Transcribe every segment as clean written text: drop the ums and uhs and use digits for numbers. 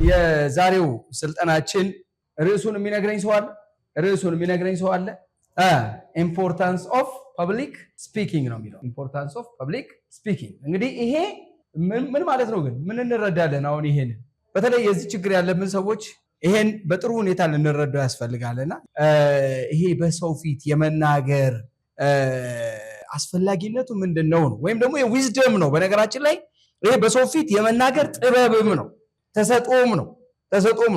የዛሬው ስልጠናችን ርዕሱን የሚነግረኝ ሰው አለ ኢምፖርታንስ ኦፍ ፐብሊክ ስፒኪንግ ነው የሚለው ኢምፖርታንስ ኦፍ ፐብሊክ ስፒኪንግ እንግዲህ ይሄ ምን ማለት ነው ግን ምን እንረዳለን አሁን ይሄን በተለይ የዚህ ችግር ያለብን ሰዎች ይሄን በጥሩ ሁኔታ ልንረዳው ያስፈልጋልና ይሄ በሰው ፊት የመናገር አስፈላጊነቱ ምንድነው ነው ወይም ደግሞ የዊዝደም ነው በነገራችን ላይ ይሄ በሰው ፊት የመናገር ጥበብም ነው ተሰጥኦም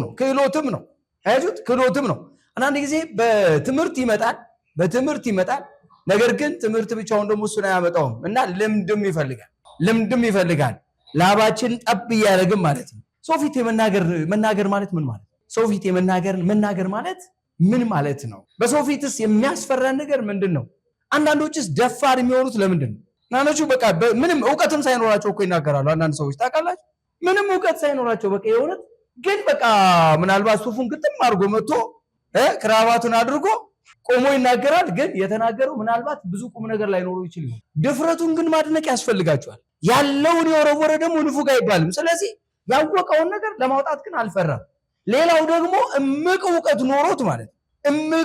ነው ክህሎትም ነው አይዙት ክህሎትም ነው አንዳንድ ጊዜ በትምህርት ይመጣል ነገር ግን ትምህርት ብቻውን ደግሞ እሱን አያመጣውም እና ልምድም ይፈልጋል ላባችን ጠብ ያደርግም ማለት ነው ሰው ፊት መናገር ማለት ምን ማለት ሰው ፊት መናገር ማለት ምን ማለት ነው በሰው ፊትስ የሚያስፈራ ነገር ምንድነው አንዳንዶችስ ደፋር የሚሆኑት ለምንድን ነው ናኖቹ በቃ ምንም ዕውቀትም ሳይኖራቸው እኮ ይናገራሉ አንዳንድ ሰዎች ታውቃላችሁ ምንም ዕውቀት ሳይኖራቸው በቃ የሆነት ግን በቃ ምናልባት ሱፉን ግጥም አድርጎ መጥቶ ክራባቱን አድርጎ ቆሞ ይናገራል ግን የተናገረው ምናልባት ብዙ ቁም ነገር ላይ ኖሮ ይችላል ድፍረቱን ግን ማድነቅ ያስፈልጋቸዋል ያለውን የወረወረ ደግሞ ንፉግ አይባልም ስለዚህ ያወቀውን ነገር ለማውጣት ግን አልፈራም ሌላው ደግሞ እምቅ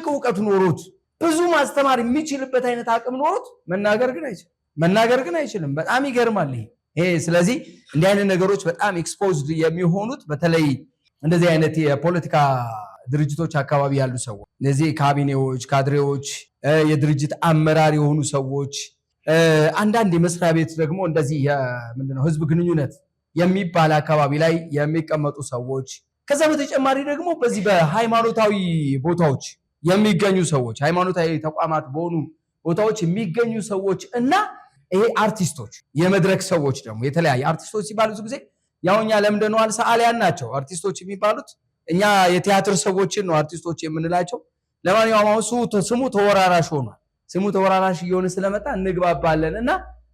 ዕውቀት ኖሮት ብዙ ማስተማር የሚችልበት አይነት አቅም ኖሮት መናገር ግን አይችልም በጣም ይገርማል ይሄ ስለዚህ እንዲህ አይነት ነገሮች በጣም ኤክስፖዝድ የሚሆኑት በተለይ እንደዚህ አይነት የፖለቲካ ድርጅቶች አካባቢ ያሉ ሰዎች እነዚህ ካቢኔዎች ካድሬዎች የድርጅት አመራር የሆኑ ሰዎች አንዳንድ የመስሪያ ቤት ደግሞ እንደዚህ ምንድነው ህዝብ ግንኙነት የሚባል አካባቢ ላይ የሚቀመጡ ሰዎች ከዛ በተጨማሪ ደግሞ በዚህ በሃይማኖታዊ ቦታዎች የሚገኙ ሰዎች ሃይማኖታዊ ተቋማት በሆኑ ቦታዎች የሚገኙ ሰዎች እና ይሄ አርቲስቶች የመድረክ ሰዎች ደግሞ የተለያየ አርቲስቶች ሲባሉ ብዙ ጊዜ ያውኛ ለምንድነው ሰዓሊያን ናቸው አርቲስቶች የሚባሉት እኛ የቲያትር ሰዎችን ነው አርቲስቶች የምንላቸው ለማንኛውም ስሙ ተወራራሽ ሆኗል ስሙ ተወራራሽ እየሆነ ስለመጣ እንግባባለን እና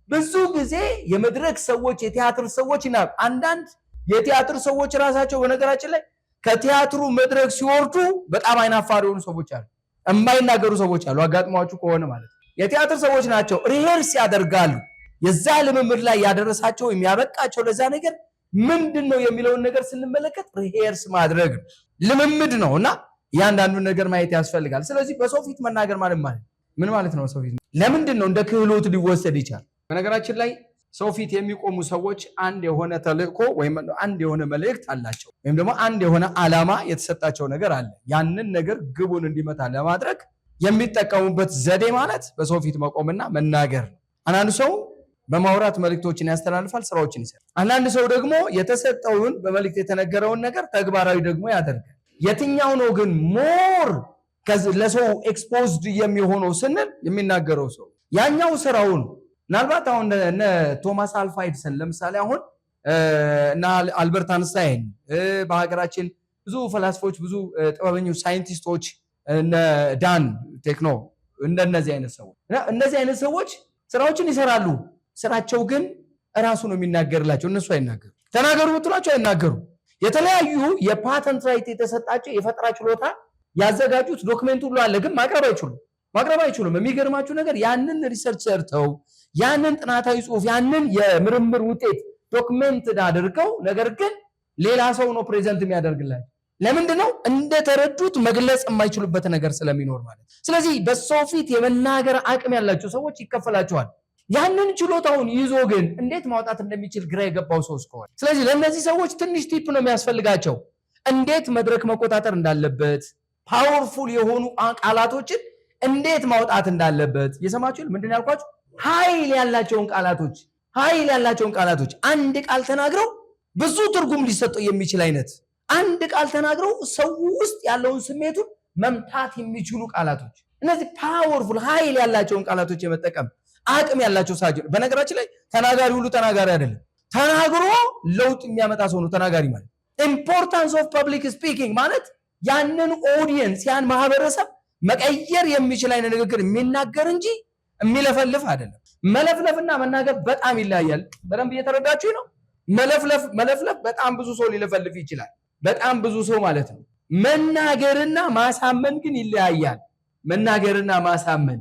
ብዙ ጊዜ የመድረክ ሰዎች የቲያትር ሰዎች እና አንዳንድ የቲያትር ሰዎች ራሳቸው በነገራችን ላይ ከቲያትሩ መድረክ ሲወርዱ በጣም አይናፋር የሆኑ ሰዎች አሉ የማይናገሩ ሰዎች አሉ አጋጥሟችሁ ከሆነ ማለት የቲያትር ሰዎች ናቸው ሪሄርስ ያደርጋሉ የዛ ልምምድ ላይ ያደረሳቸው የሚያበቃቸው ለዛ ነገር ምንድነው የሚለውን ነገር ስንመለከት ሪሄርስ ማድረግ ልምምድ ነውና ያንዳንዱ ነገር ማየት ያስፈልጋል ስለዚህ በሰው ፊት መናገር ማለት ምን ማለት ነው ሰው ፊት ለምንድነው እንደ ክህሎት ሊወሰድ ይችላል በነገራችን ላይ ሰው ፊት የሚቆሙ ሰዎች አንድ የሆነ ተልእኮ ወይም አንድ የሆነ መልእክት አላቸው ወይም ደግሞ አንድ የሆነ ዓላማ የተሰጣቸው ነገር አለ ያንን ነገር ግቡን እንዲመታ ለማድረግ የሚጠቀሙበት ዘዴ ማለት በሰው ፊት መቆምና መናገር ነው አንዳንድ ሰው በማውራት መልእክቶችን ያስተላልፋል ስራዎችን ይሰራል አንዳንድ ሰው ደግሞ የተሰጠውን በመልእክት የተነገረውን ነገር ተግባራዊ ደግሞ ያደርጋል የትኛው ነው ግን ሞር ለሰው ኤክስፖዝድ የሚሆነው ስንል የሚናገረው ሰው ያኛው ስራውን ምናልባት አሁን እነ ቶማስ አልቫ ኤዲሰን ለምሳሌ አሁን እና አልበርት አንስታይን በሀገራችን ብዙ ፈላስፎች ብዙ ጥበበኞች ሳይንቲስቶች እነ ዳን ቴክኖ እንደነዚህ አይነት ሰዎች ስራዎችን ይሰራሉ ስራቸው ግን ራሱ ነው የሚናገርላቸው እነሱ አይናገሩ ተናገሩ ብትሏቸው አይናገሩ የተለያዩ የፓተንት ራይት የተሰጣቸው የፈጠራ ችሎታ ያዘጋጁት ዶክመንት ሁሉ አለ ግን ማቅረብ አይችሉም የሚገርማችሁ ነገር ያንን ሪሰርች ሰርተው ያንን ጥናታዊ ጽሁፍ ያንን የምርምር ውጤት ዶክመንት አድርገው ነገር ግን ሌላ ሰው ነው ፕሬዘንት የሚያደርግላቸው ለምንድነው እንደተረዱት መግለጽ የማይችሉበት ነገር ስለሚኖር ማለት ስለዚህ በሰው ፊት የመናገር አቅም ያላቸው ሰዎች ይከፈላቸዋል ያንን ችሎታውን ይዞ ግን እንዴት ማውጣት እንደሚችል ግራ የገባው ሰው እስከሆነ ስለዚህ ለነዚህ ሰዎች ትንሽ ቲፕ ነው የሚያስፈልጋቸው እንዴት መድረክ መቆጣጠር እንዳለበት ፓወርፉል የሆኑ ቃላቶችን እንዴት ማውጣት እንዳለበት የሰማችሁ ምንድነው ያልኳችሁ ኃይል ያላቸውን ቃላቶች አንድ ቃል ተናግረው ብዙ ትርጉም ሊሰጠው የሚችል አይነት አንድ ቃል ተናግረው ሰው ውስጥ ያለውን ስሜቱን መምታት የሚችሉ ቃላቶች እነዚህ ፓወርፉል ኃይል ያላቸውን ቃላቶች የመጠቀም አቅም ያላቸው ሳጅን በነገራችን ላይ ተናጋሪ ሁሉ ተናጋሪ አይደለም ተናግሮ ለውጥ የሚያመጣ ሰው ነው ተናጋሪ ማለት ኢምፖርታንስ ኦፍ ፐብሊክ ስፒኪንግ ማለት ያንን ኦዲየንስ ያን ማህበረሰብ መቀየር የሚችል አይነት ንግግር የሚናገር እንጂ የሚለፈልፍ አይደለም መለፍለፍና መናገር በጣም ይለያያል በደንብ እየተረዳችሁ ነው መለፍለፍ በጣም ብዙ ሰው ሊለፈልፍ ይችላል በጣም ብዙ ሰው ማለት ነው መናገርና ማሳመን ግን ይለያያል መናገርና ማሳመን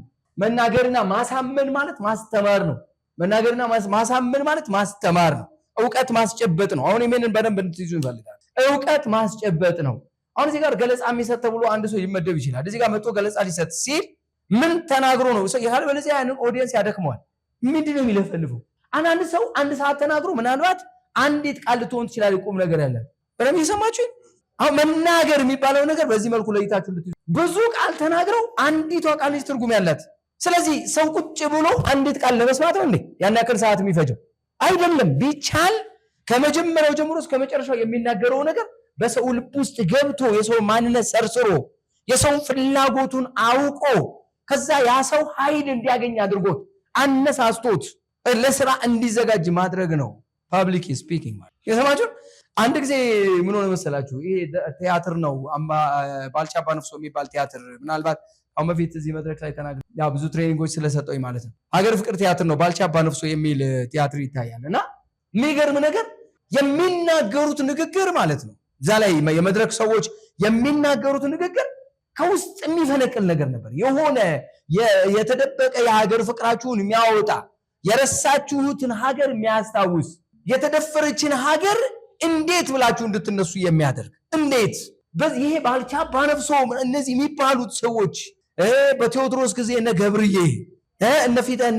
ማለት ማስተማር ነው መናገርና ማሳመን ማለት ማስተማር ነው ዕውቀት ማስጨበጥ ነው አሁን ይሄንን በደንብ እንድትይዙ እንፈልጋለን ዕውቀት ማስጨበጥ ነው። አሁን እዚህ ጋር ገለጻ የሚሰጥ ተብሎ አንድ ሰው ሊመደብ ይችላል። እዚህ ጋር መጥቶ ገለጻ ሊሰጥ ሲል ምን ተናግሮ ነው? ያህል በለዚያ ያንን ኦዲየንስ ያደክመዋል። ምንድነው የሚለፈልፈው? አንድ ሰው አንድ ሰዓት ተናግሮ ምናልባት አንዲት ቃል ልትሆን ትችላል ቁም ነገር ያለ በደምብ እየሰማችሁ። አሁን መናገር የሚባለው ነገር በዚህ መልኩ ለይታችሁ እንድትይዙ። ብዙ ቃል ተናግረው አንዲቷ ቃል ልጅ ትርጉም ያላት። ስለዚህ ሰው ቁጭ ብሎ አንዲት ቃል ለመስማት ነው እንዴ ያን ያክል ሰዓት የሚፈጀው? አይደለም። ቢቻል ከመጀመሪያው ጀምሮ እስከ መጨረሻው የሚናገረው ነገር በሰው ልብ ውስጥ ገብቶ የሰው ማንነት ሰርስሮ የሰውን ፍላጎቱን አውቆ ከዛ ያ ሰው ኃይል እንዲያገኝ አድርጎት አነሳስቶት ለስራ እንዲዘጋጅ ማድረግ ነው ፐብሊክ ስፒኪንግ ማለት። የሰማችሁ አንድ ጊዜ ምን ሆነ መሰላችሁ? ይሄ ቲያትር ነው ባልቻ አባነፍሶ የሚባል ቲያትር ምናልባት አሁን በፊት እዚህ መድረክ ላይ ተናግሬ ያ ብዙ ትሬኒንጎች ስለሰጠኝ ማለት ነው። ሀገር ፍቅር ቲያትር ነው ባልቻ አባነፍሶ የሚል ቲያትር ይታያል እና የሚገርም ነገር የሚናገሩት ንግግር ማለት ነው። እዛ ላይ የመድረክ ሰዎች የሚናገሩት ንግግር ከውስጥ የሚፈነቅል ነገር ነበር። የሆነ የተደበቀ የሀገር ፍቅራችሁን የሚያወጣ የረሳችሁትን ሀገር የሚያስታውስ የተደፈረችን ሀገር እንዴት ብላችሁ እንድትነሱ የሚያደርግ እንዴት ይሄ ባልቻ አባነፍሶ እነዚህ የሚባሉት ሰዎች በቴዎድሮስ ጊዜ እነ ገብርዬ እነ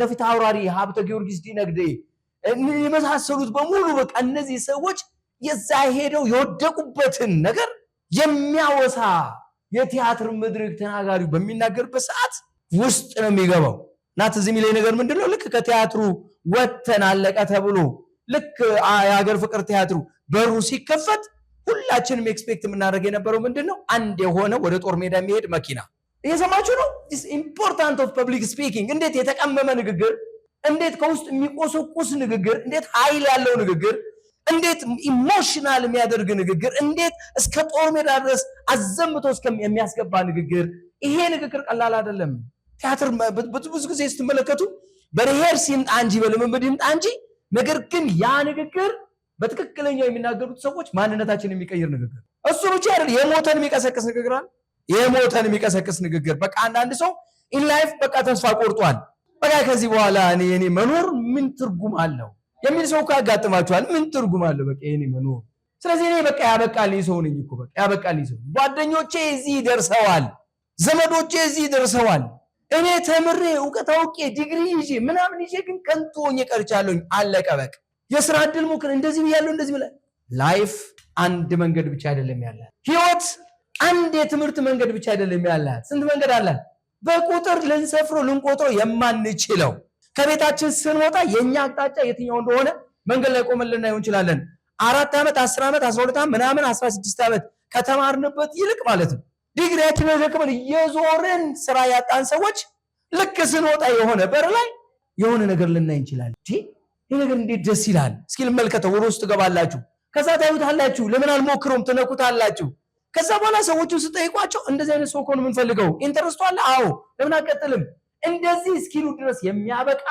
ፊት አውራሪ ሀብተ ጊዮርጊስ ዲነግዴ የመሳሰሉት በሙሉ በቃ እነዚህ ሰዎች የዛ ሄደው የወደቁበትን ነገር የሚያወሳ የቲያትር መድረክ ተናጋሪው በሚናገርበት ሰዓት ውስጥ ነው የሚገባው። ናት እዚህ የሚለኝ ነገር ምንድነው? ልክ ከቲያትሩ ወተን አለቀ ተብሎ ልክ የሀገር ፍቅር ቲያትሩ በሩ ሲከፈት ሁላችንም ኤክስፔክት የምናደርግ የነበረው ምንድነው? አንድ የሆነ ወደ ጦር ሜዳ የሚሄድ መኪና። እየሰማችሁ ነው? this important of public speaking። እንዴት የተቀመመ ንግግር፣ እንዴት ከውስጥ የሚቆሰቁስ ንግግር፣ እንዴት ኃይል ያለው ንግግር፣ እንዴት ኢሞሽናል የሚያደርግ ንግግር፣ እንዴት እስከ ጦር ሜዳ ድረስ አዘምቶ የሚያስገባ ንግግር። ይሄ ንግግር ቀላል አይደለም። ቲያትር ብዙ ጊዜ ስትመለከቱ በሪሄርስ ይምጣ እንጂ በልምምድ ይምጣ እንጂ፣ ነገር ግን ያ ንግግር በትክክለኛው የሚናገሩት ሰዎች ማንነታችንን የሚቀይር ንግግር። እሱ ብቻ አይደለም፣ የሞተን የሚቀሰቅስ ንግግር አለ። የሞተን የሚቀሰቅስ ንግግር። በቃ አንዳንድ ሰው ኢን ላይፍ በቃ ተስፋ ቆርጧል። በቃ ከዚህ በኋላ እኔ መኖር ምን ትርጉም አለው የሚል ሰው እኮ ያጋጥማችኋል። ምን ትርጉም አለው በቃ እኔ መኖር? ስለዚህ እኔ በቃ ያበቃልኝ ሰው ነኝ እኮ በቃ ያበቃልኝ ሰው። ጓደኞቼ እዚህ ደርሰዋል፣ ዘመዶቼ እዚህ ደርሰዋል። እኔ ተምሬ ዕውቀት አውቄ ዲግሪ ይዤ ምናምን ይዤ ግን ከንቱ ሆኜ ቀርቻለሁኝ። አለቀ በቃ። የሥራ ዕድል ሞክር እንደዚህ ብያለሁ እንደዚህ ብላ። ላይፍ አንድ መንገድ ብቻ አይደለም ያላት። ህይወት አንድ የትምህርት መንገድ ብቻ አይደለም ያላት። ስንት መንገድ አላት? በቁጥር ልንሰፍረው ልንቆጥረው የማንችለው። ከቤታችን ስንወጣ የኛ አቅጣጫ የትኛው እንደሆነ መንገድ ላይ ቆመን ልናየው እንችላለን። 4 ዓመት 10 ዓመት 12 ዓመት ምናምን 16 ዓመት ከተማርንበት ይልቅ ማለት ነው ዲግሪያችንን ተከመን እየዞርን ስራ ያጣን ሰዎች ልክ ስንወጣ የሆነ በር ላይ የሆነ ነገር ልናይ እንችላለን። ይሄ ነገር እንዴት ደስ ይላል! እስኪ ልመልከተው። ወደ ውስጥ ገባላችሁ፣ ከዛ ታዩታላችሁ። ለምን አልሞክሩም? ትነኩታላችሁ። ከዛ በኋላ ሰዎቹን ስጠይቋቸው እንደዚህ አይነት ሰው እኮ ነው የምንፈልገው። ኢንተረስቱ አለ? አዎ። ለምን አቀጥልም? እንደዚህ እስኪሉ ድረስ የሚያበቃ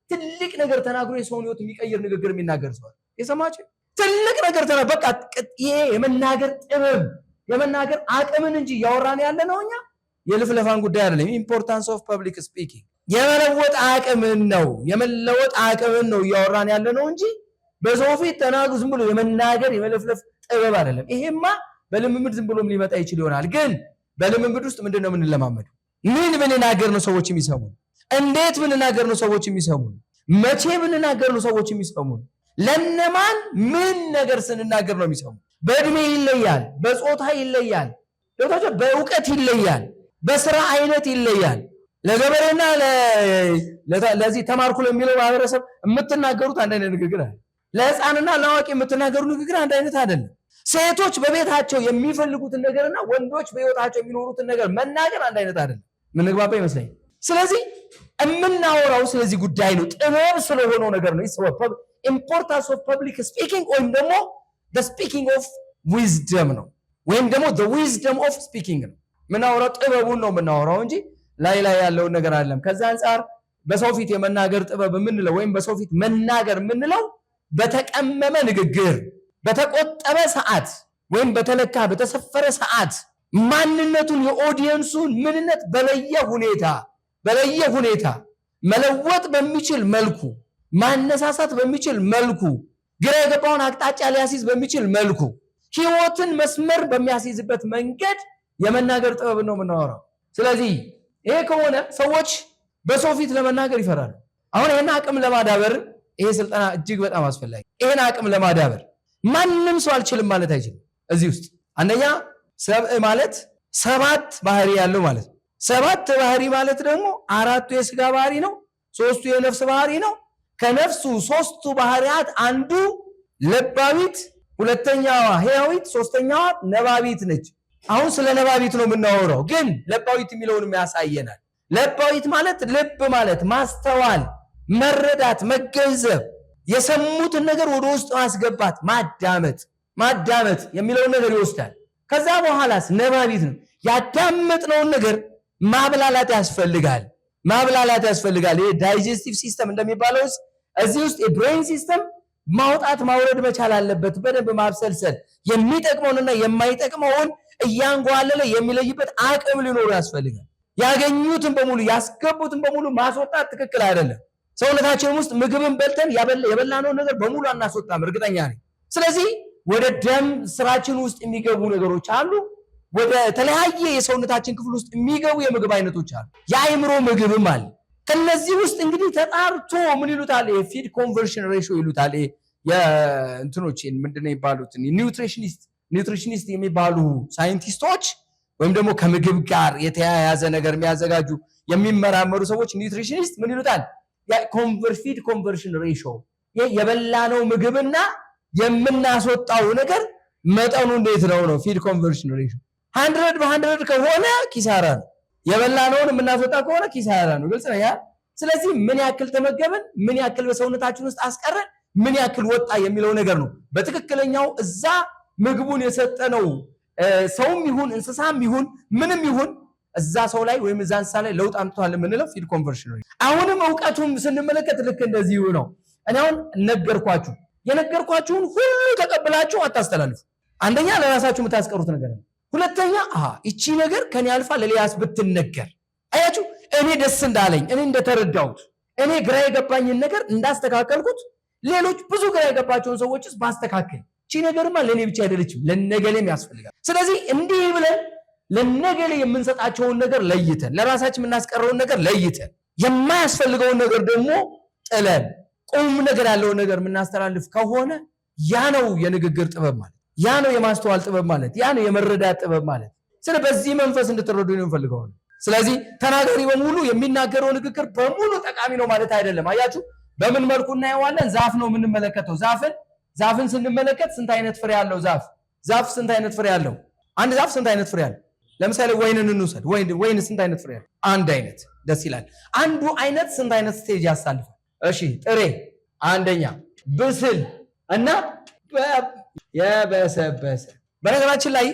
ትልቅ ነገር ተናግሮ የሰውን ህይወት የሚቀይር ንግግር የሚናገር ሰው የሰማችሁ? ትልቅ ነገር በቃ ይሄ የመናገር ጥበብ የመናገር አቅምን እንጂ ያወራን ያለ ነው እኛ የልፍለፋን ጉዳይ አይደለም። ኢምፖርታንስ ኦፍ ፐብሊክ ስፒኪንግ የመለወጥ አቅምን ነው የመለወጥ አቅምን ነው ያወራን ያለ ነው እንጂ በሰው ፊት ተናግሮ ዝም ብሎ የመናገር የመለፍለፍ ጥበብ አይደለም። ይሄማ በልምምድ ዝም ብሎም ሊመጣ ይችል ይሆናል። ግን በልምምድ ውስጥ ምንድነው የምንለማመደው? ምን ብንናገር ነው ሰዎች የሚሰሙን? እንዴት ብንናገር ነው ሰዎች የሚሰሙን? መቼ ብንናገር ነው ሰዎች የሚሰሙን? ለነማን ምን ነገር ስንናገር ነው የሚሰሙን? በእድሜ ይለያል፣ በጾታ ይለያል፣ በእውቀት ይለያል፣ በስራ አይነት ይለያል። ለገበሬና ለዚህ ተማርኩ ለሚለው ማህበረሰብ የምትናገሩት አንድ አይነት ንግግር አለ። ለህፃንና ለአዋቂ የምትናገሩ ንግግር አንድ አይነት አይደለም። ሴቶች በቤታቸው የሚፈልጉትን ነገርና ወንዶች በህይወታቸው የሚኖሩትን ነገር መናገር አንድ አይነት አይደለም። ምን ግባባ ይመስለኛል። ስለዚህ የምናወራው ስለዚህ ጉዳይ ነው፣ ጥበብ ስለሆነው ነገር ነው። ኢምፖርታንስ ኦፍ ፐብሊክ ስፒኪንግ ወይም ደግሞ the speaking of wisdom ነው፣ ወይም ደግሞ the wisdom of speaking ነው። ምናወራው ጥበቡን ነው የምናወራው እንጂ ላይ ያለውን ነገር አይደለም። ከዛ አንፃር በሰው ፊት የመናገር ጥበብ የምንለው ወይም በሰው ፊት መናገር የምንለው በተቀመመ ንግግር፣ በተቆጠበ ሰዓት ወይም በተለካ በተሰፈረ ሰዓት ማንነቱን የኦዲየንሱን ምንነት በለየ ሁኔታ መለወጥ በሚችል መልኩ ማነሳሳት በሚችል መልኩ ግራ የገባውን አቅጣጫ ሊያስይዝ በሚችል መልኩ ህይወትን መስመር በሚያስይዝበት መንገድ የመናገር ጥበብ ነው የምናወራው። ስለዚህ ይሄ ከሆነ ሰዎች በሰው ፊት ለመናገር ይፈራሉ። አሁን ይሄን አቅም ለማዳበር ይሄ ስልጠና እጅግ በጣም አስፈላጊ። ይሄን አቅም ለማዳበር ማንም ሰው አልችልም ማለት አይችልም። እዚህ ውስጥ አንደኛ ሰብእ ማለት 7 ባህሪ ያለው ማለት ነው። 7 ባህሪ ማለት ደግሞ 4ቱ የስጋ ባህሪ ነው፣ 3ቱ የነፍስ ባህሪ ነው። ከነፍሱ 3ቱ ባህሪያት አንዱ ለባዊት፣ ሁለተኛዋ ሕያዊት፣ ሶስተኛዋ ነባቢት ነች። አሁን ስለ ነባቢት ነው የምናወራው፣ ግን ለባዊት የሚለውንም ያሳየናል። ለባዊት ማለት ልብ ማለት ማስተዋል፣ መረዳት፣ መገንዘብ፣ የሰሙትን ነገር ወደ ውስጥ ማስገባት፣ ማዳመጥ የሚለውን ነገር ይወስዳል። ከዛ በኋላስ ነባቢት ነው። ያዳመጥነውን ነገር ማብላላት ያስፈልጋል። ይሄ ዳይጀስቲቭ ሲስተም እንደሚባለው እዚህ ውስጥ የብሬን ሲስተም ማውጣት ማውረድ መቻል አለበት። በደንብ ማብሰልሰል፣ የሚጠቅመውንና የማይጠቅመውን እያንጓለለ የሚለይበት አቅም ሊኖሩ ያስፈልጋል። ያገኙትን በሙሉ ያስገቡትን በሙሉ ማስወጣት ትክክል አይደለም። ሰውነታችን ውስጥ ምግብን በልተን የበላነውን ነገር በሙሉ አናስወጣም፣ እርግጠኛ ነኝ። ስለዚህ ወደ ደም ስራችን ውስጥ የሚገቡ ነገሮች አሉ። ወደ ተለያየ የሰውነታችን ክፍል ውስጥ የሚገቡ የምግብ አይነቶች አሉ። የአእምሮ ምግብም አለ። ከነዚህ ውስጥ እንግዲህ ተጣርቶ ምን ይሉታል? የፊድ ኮንቨርሽን ሬሽዮ ይሉታል። የእንትኖች ምንድነው የሚባሉት? ኒውትሪሽኒስት የሚባሉ ሳይንቲስቶች ወይም ደግሞ ከምግብ ጋር የተያያዘ ነገር የሚያዘጋጁ የሚመራመሩ ሰዎች ኒውትሪሽኒስት ምን ይሉታል? ፊድ ኮንቨርሽን ሬሽዮ፣ የበላነው ምግብና የምናስወጣው ነገር መጠኑ እንዴት ነው? ፊድ ኮንቨርሽን ሬሽዮ 100 ከሆነ ኪሳራ ነው። የበላነውን የምናስወጣ ከሆነ ኪሳራ ነው። ግልጽ ነው ያ። ስለዚህ ምን ያክል ተመገበን፣ ምን ያክል በሰውነታችን ውስጥ አስቀረን፣ ምን ያክል ወጣ የሚለው ነገር ነው በትክክለኛው እዛ ምግቡን የሰጠነው ሰውም ይሁን እንስሳም ይሁን ምንም ይሁን እዛ ሰው ላይ ወይም እዛ እንስሳ ላይ ለውጥ አምጥቷል የምንለው ፊድ ኮንቨርሽን ነው። አሁንም ዕውቀቱን ስንመለከት ልክ እንደዚሁ ነው። እኔ አሁን የነገርኳችሁን ሁሉ ተቀብላችሁ አታስተላልፉ። አንደኛ ለራሳችሁ የምታስቀሩት ነገር ነው። ሁለተኛ እቺ ነገር ከኔ አልፋ ለሌላስ ብትነገር፣ አያችሁ እኔ ደስ እንዳለኝ፣ እኔ እንደተረዳሁት፣ እኔ ግራ የገባኝን ነገር እንዳስተካከልኩት ሌሎች ብዙ ግራ የገባቸውን ሰዎችስ ባስተካከል፣ እቺ ነገርማ ለኔ ብቻ አይደለችም ለነገሌም ያስፈልጋል። ስለዚህ እንዲህ ብለን ለነገሌ የምንሰጣቸውን ነገር ለይተን፣ ለራሳችን የምናስቀረውን ነገር ለይተን፣ የማያስፈልገውን ነገር ደግሞ ጥለን ቁም ነገር ያለውን ነገር የምናስተላልፍ ከሆነ ያ ነው የንግግር ጥበብ ማለት፣ ያ ነው የማስተዋል ጥበብ ማለት፣ ያ ነው የመረዳት ጥበብ ማለት። ስለዚህ በዚህ መንፈስ እንድትረዱ ነው የምፈልገው። ስለዚህ ተናጋሪ በሙሉ የሚናገረው ንግግር በሙሉ ጠቃሚ ነው ማለት አይደለም። አያችሁ በምን መልኩ እናየዋለን? ዛፍ ነው የምንመለከተው። ዛፍን ስንመለከት ስንት አይነት ፍሬ ያለው ዛፍ ስንት አይነት ፍሬ ያለው? አንድ ዛፍ ስንት አይነት ፍሬ ያለው? ለምሳሌ ወይንን እንውሰድ። ወይን ስንት አይነት ፍሬ ያለው? አንድ አይነት። ደስ ይላል። አንዱ አይነት ስንት አይነት ስቴጅ ያሳልፋል? እሺ ጥሬ አንደኛ፣ ብስል እና የበሰበሰ። በነገራችን ላይ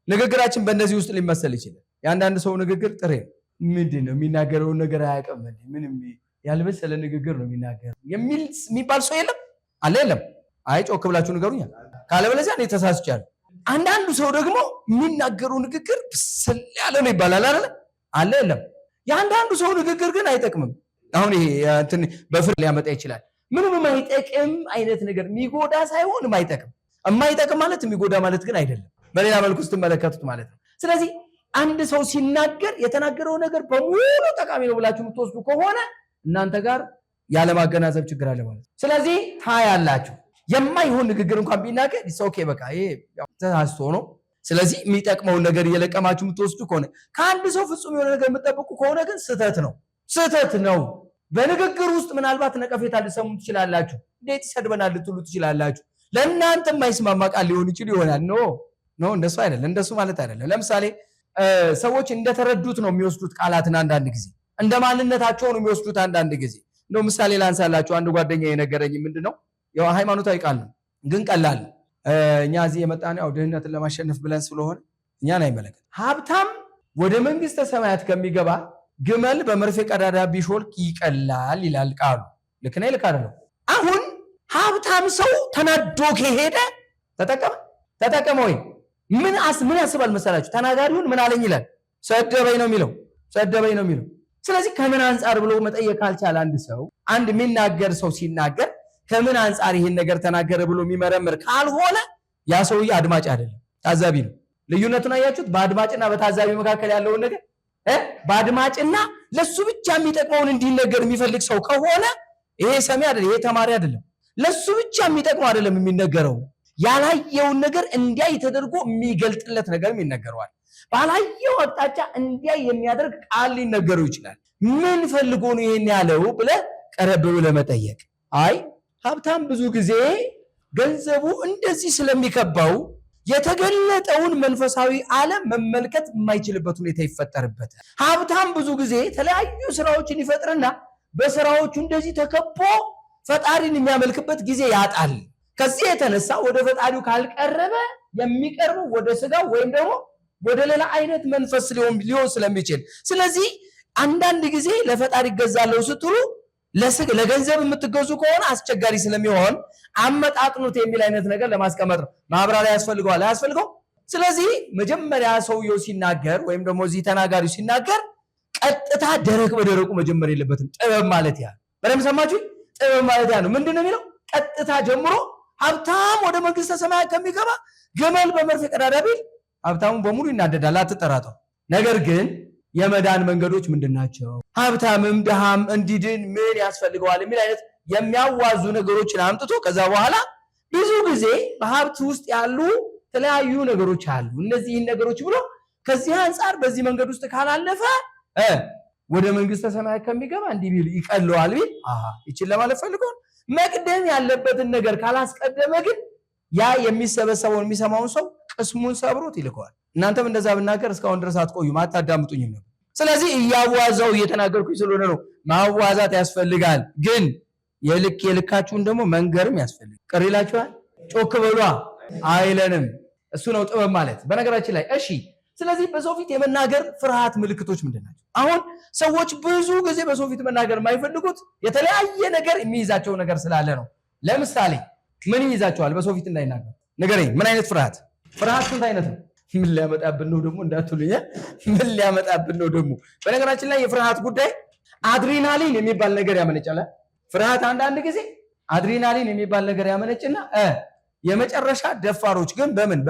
ንግግራችን በእነዚህ ውስጥ ሊመሰል ይችላል። የአንዳንድ ሰው ንግግር ጥሬ ምንድን ነው የሚናገረውን ነገር አያውቅም፣ ምንም ያልበሰለ ንግግር ነው የሚናገር የሚባል ሰው የለም አለ? የለም? አይ ጮክ ብላችሁ ንገሩኝ፣ ካለበለዚያ እኔ ተሳስቻለሁ። አንዳንዱ ሰው ደግሞ የሚናገረው ንግግር ብስል ያለ ነው ይባላል አይደል? አለ? የለም? የአንዳንዱ ሰው ንግግር ግን አይጠቅምም። አሁን ይሄ እንትን በፍርድ ሊያመጣ ይችላል። ምንም የማይጠቅም አይነት ነገር፣ የሚጎዳ ሳይሆን የማይጠቅም ማለት የሚጎዳ ማለት ግን አይደለም። በሌላ መልኩ ስትመለከቱት ማለት ነው። ስለዚህ አንድ ሰው ሲናገር የተናገረው ነገር በሙሉ ጠቃሚ ነው ብላችሁ የምትወስዱ ከሆነ እናንተ ጋር ያለማገናዘብ ችግር አለ ማለት ነው። ስለዚህ ታያላችሁ የማይሆን ንግግር እንኳን ቢናገር ኦኬ በቃ ይሄ ተሳስቶ ነው። ስለዚህ የሚጠቅመውን ነገር እየለቀማችሁ የምትወስዱ ከሆነ፣ ከአንድ ሰው ፍጹም የሆነ ነገር የምትጠብቁ ከሆነ ግን ስህተት ነው። በንግግር ውስጥ ምናልባት ነቀፌታ ልሰሙ ትችላላችሁ። እንዴት ይሰድበናል ልትሉ ትችላላችሁ። ለእናንተ የማይስማማ ቃል ሊሆን ይችል ይሆናል። ኖ እንደሱ አይደለም፣ እንደሱ ማለት አይደለም። ለምሳሌ ሰዎች እንደተረዱት ነው የሚወስዱት ቃላትን፣ አንዳንድ ጊዜ እንደ ማንነታቸው ነው የሚወስዱት። አንዳንድ ጊዜ እንደው ምሳሌ ላንሳላችሁ። አንድ ጓደኛ የነገረኝ ምንድነው፣ ያው ሃይማኖታዊ ቃል ነው ግን ቀላል። እኛ እዚህ የመጣነው ያው ድህነትን ለማሸነፍ ብለን ስለሆነ እኛን አይመለከት። ሀብታም ወደ መንግስተ ሰማያት ከሚገባ ግመል በመርፌ ቀዳዳ ቢሾልክ ይቀላል ይላል ቃሉ። ልክ ነው ልክ አይደለም? አሁን ሀብታም ሰው ተናዶ ከሄደ ተጠቀመ ወይ ምን ያስባል መሰላችሁ? ተናጋሪውን ምን አለኝ ይላል? ሰደበኝ ነው የሚለው። ስለዚህ ከምን አንጻር ብሎ መጠየቅ ካልቻለ አንድ ሰው የሚናገር ሰው ሲናገር ከምን አንጻር ይህን ነገር ተናገረ ብሎ የሚመረምር ካልሆነ ያ ሰውዬ አድማጭ አይደለም፣ ታዛቢ ነው። ልዩነቱን አያችሁት? በአድማጭና በታዛቢ መካከል ያለውን ነገር በአድማጭና ለሱ ብቻ የሚጠቅመውን እንዲነገር የሚፈልግ ሰው ከሆነ ይሄ ሰሚ አይደለም፣ ይሄ ተማሪ አይደለም። ለሱ ብቻ የሚጠቅመው አይደለም የሚነገረው፣ ያላየውን ነገር እንዲያይ ተደርጎ የሚገልጥለት ነገር ይነገረዋል። ባላየው አቅጣጫ እንዲያይ የሚያደርግ ቃል ሊነገረው ይችላል። ምን ፈልጎ ነው ይሄን ያለው ብለህ ቀረብ ብለህ መጠየቅ። አይ ሀብታም ብዙ ጊዜ ገንዘቡ እንደዚህ ስለሚከባው የተገለጠውን መንፈሳዊ ዓለም መመልከት የማይችልበት ሁኔታ ይፈጠርበታል። ሀብታም ብዙ ጊዜ የተለያዩ ስራዎችን ይፈጥርና በስራዎቹ እንደዚህ ተከቦ ፈጣሪን የሚያመልክበት ጊዜ ያጣል። ከዚህ የተነሳ ወደ ፈጣሪው ካልቀረበ የሚቀርበው ወደ ስጋው ወይም ደግሞ ወደ ሌላ አይነት መንፈስ ሊሆን ስለሚችል፣ ስለዚህ አንዳንድ ጊዜ ለፈጣሪ ይገዛለሁ ስትሉ ለገንዘብ የምትገዙ ከሆነ አስቸጋሪ ስለሚሆን አመጣጥኑት የሚል አይነት ነገር ለማስቀመጥ ነው። ማብራሪያ ያስፈልገዋል አያስፈልገው? ስለዚህ መጀመሪያ ሰውየው ሲናገር ወይም ደግሞ እዚህ ተናጋሪው ሲናገር ቀጥታ ደረቅ በደረቁ መጀመር የለበትም። ጥበብ ማለት ያ በደምብ ሰማችሁ? ጥበብ ማለት ያ ነው። ምንድነው የሚለው? ቀጥታ ጀምሮ ሀብታም ወደ መንግስተ ሰማያት ከሚገባ ገመል በመርፌ ቀዳዳ ቢል ሀብታሙ በሙሉ ይናደዳል፣ አትጠራጠሩ። ነገር ግን የመዳን መንገዶች ምንድናቸው? ሀብታምም ድሃም እንዲድን ምን ያስፈልገዋል የሚል አይነት የሚያዋዙ ነገሮችን አምጥቶ ከዛ በኋላ ብዙ ጊዜ በሀብት ውስጥ ያሉ የተለያዩ ነገሮች አሉ። እነዚህን ነገሮች ብሎ ከዚህ አንጻር በዚህ መንገድ ውስጥ ካላለፈ ወደ መንግስተ ሰማያት ከሚገባ እንዲህ ቢል ይቀለዋል ቢል ይችል ለማለት ፈልገው መቅደም ያለበትን ነገር ካላስቀደመ ግን ያ የሚሰበሰበውን የሚሰማውን ሰው ቅስሙን ሰብሮት ይልከዋል። እናንተም እንደዛ ብናገር እስካሁን ድረስ አትቆዩም፣ አታዳምጡኝም ነበር። ስለዚህ እያዋዛው እየተናገርኩኝ ስለሆነ ነው። ማዋዛት ያስፈልጋል፣ ግን የልካችሁን ደግሞ መንገርም ያስፈልጋል። ቅር ይላችኋል? ጮክ በሏ አይለንም። እሱ ነው ጥበብ ማለት በነገራችን ላይ። እሺ፣ ስለዚህ በሰው ፊት የመናገር ፍርሃት ምልክቶች ምንድን ናቸው? አሁን ሰዎች ብዙ ጊዜ በሰው ፊት መናገር የማይፈልጉት የተለያየ ነገር የሚይዛቸው ነገር ስላለ ነው። ለምሳሌ ምን ይይዛቸዋል በሰው ፊት እንዳይናገር? ንገረኝ። ምን አይነት ፍርሃት? ፍርሃት ስንት አይነት ነው? ምን ሊያመጣብን ነው ደግሞ እንዳትሉኝ፣ ምን ሊያመጣብን ነው ደግሞ? በነገራችን ላይ የፍርሃት ጉዳይ አድሬናሊን የሚባል ነገር ያመነጫል። ፍርሃት አንዳንድ ጊዜ አድሬናሊን የሚባል ነገር ያመነጭና የመጨረሻ ደፋሮች ግን በምን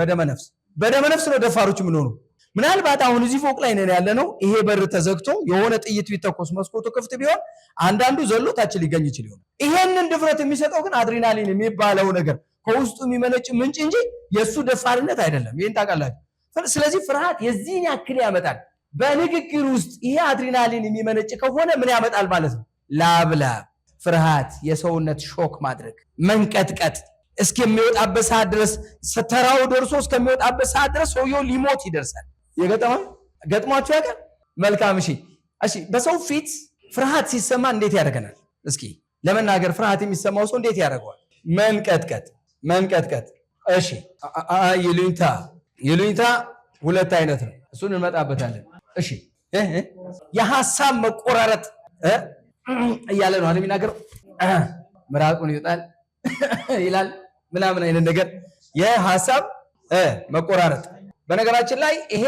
በደመነፍስ ነው ደፋሮች ምን ሆኑ። ምናልባት አሁን እዚህ ፎቅ ላይ ነን ያለ ነው። ይሄ በር ተዘግቶ የሆነ ጥይት ቢተኮስ መስኮቱ ክፍት ቢሆን አንዳንዱ ዘሎ ታች ሊገኝ ይችል ይሆናል። ይሄንን ድፍረት የሚሰጠው ግን አድሬናሊን የሚባለው ነገር ከውስጡ የሚመነጭ ምንጭ እንጂ የሱ ደፋርነት አይደለም። ይሄን ታውቃላችሁ። ስለዚህ ፍርሃት የዚህን ያክል ያመጣል። በንግግር ውስጥ ይሄ አድሬናሊን የሚመነጭ ከሆነ ምን ያመጣል ማለት ነው? ላብላብ፣ ፍርሃት፣ የሰውነት ሾክ ማድረግ፣ መንቀጥቀጥ እስከሚወጣበት ሰዓት ድረስ ተራው ደርሶ እስከሚወጣበት ሰዓት ድረስ ሰውየው ሊሞት ይደርሳል። ገጥሟችሁ ያውቃል? መልካም። እሺ፣ በሰው ፊት ፍርሃት ሲሰማ እንዴት ያደርገናል? እስኪ ለመናገር ፍርሃት የሚሰማው ሰው እንዴት ያደርገዋል? መንቀጥቀጥ። እሺ፣ ይሉኝታ ሁለት አይነት ነው። እሱን እንመጣበታለን። እሺ፣ የሐሳብ መቆራረጥ እያለ ነው አይደል የሚናገረው? ምራቁን ይወጣል ይላል ምናምን አይነት ነገር የሐሳብ መቆራረጥ። በነገራችን ላይ ይሄ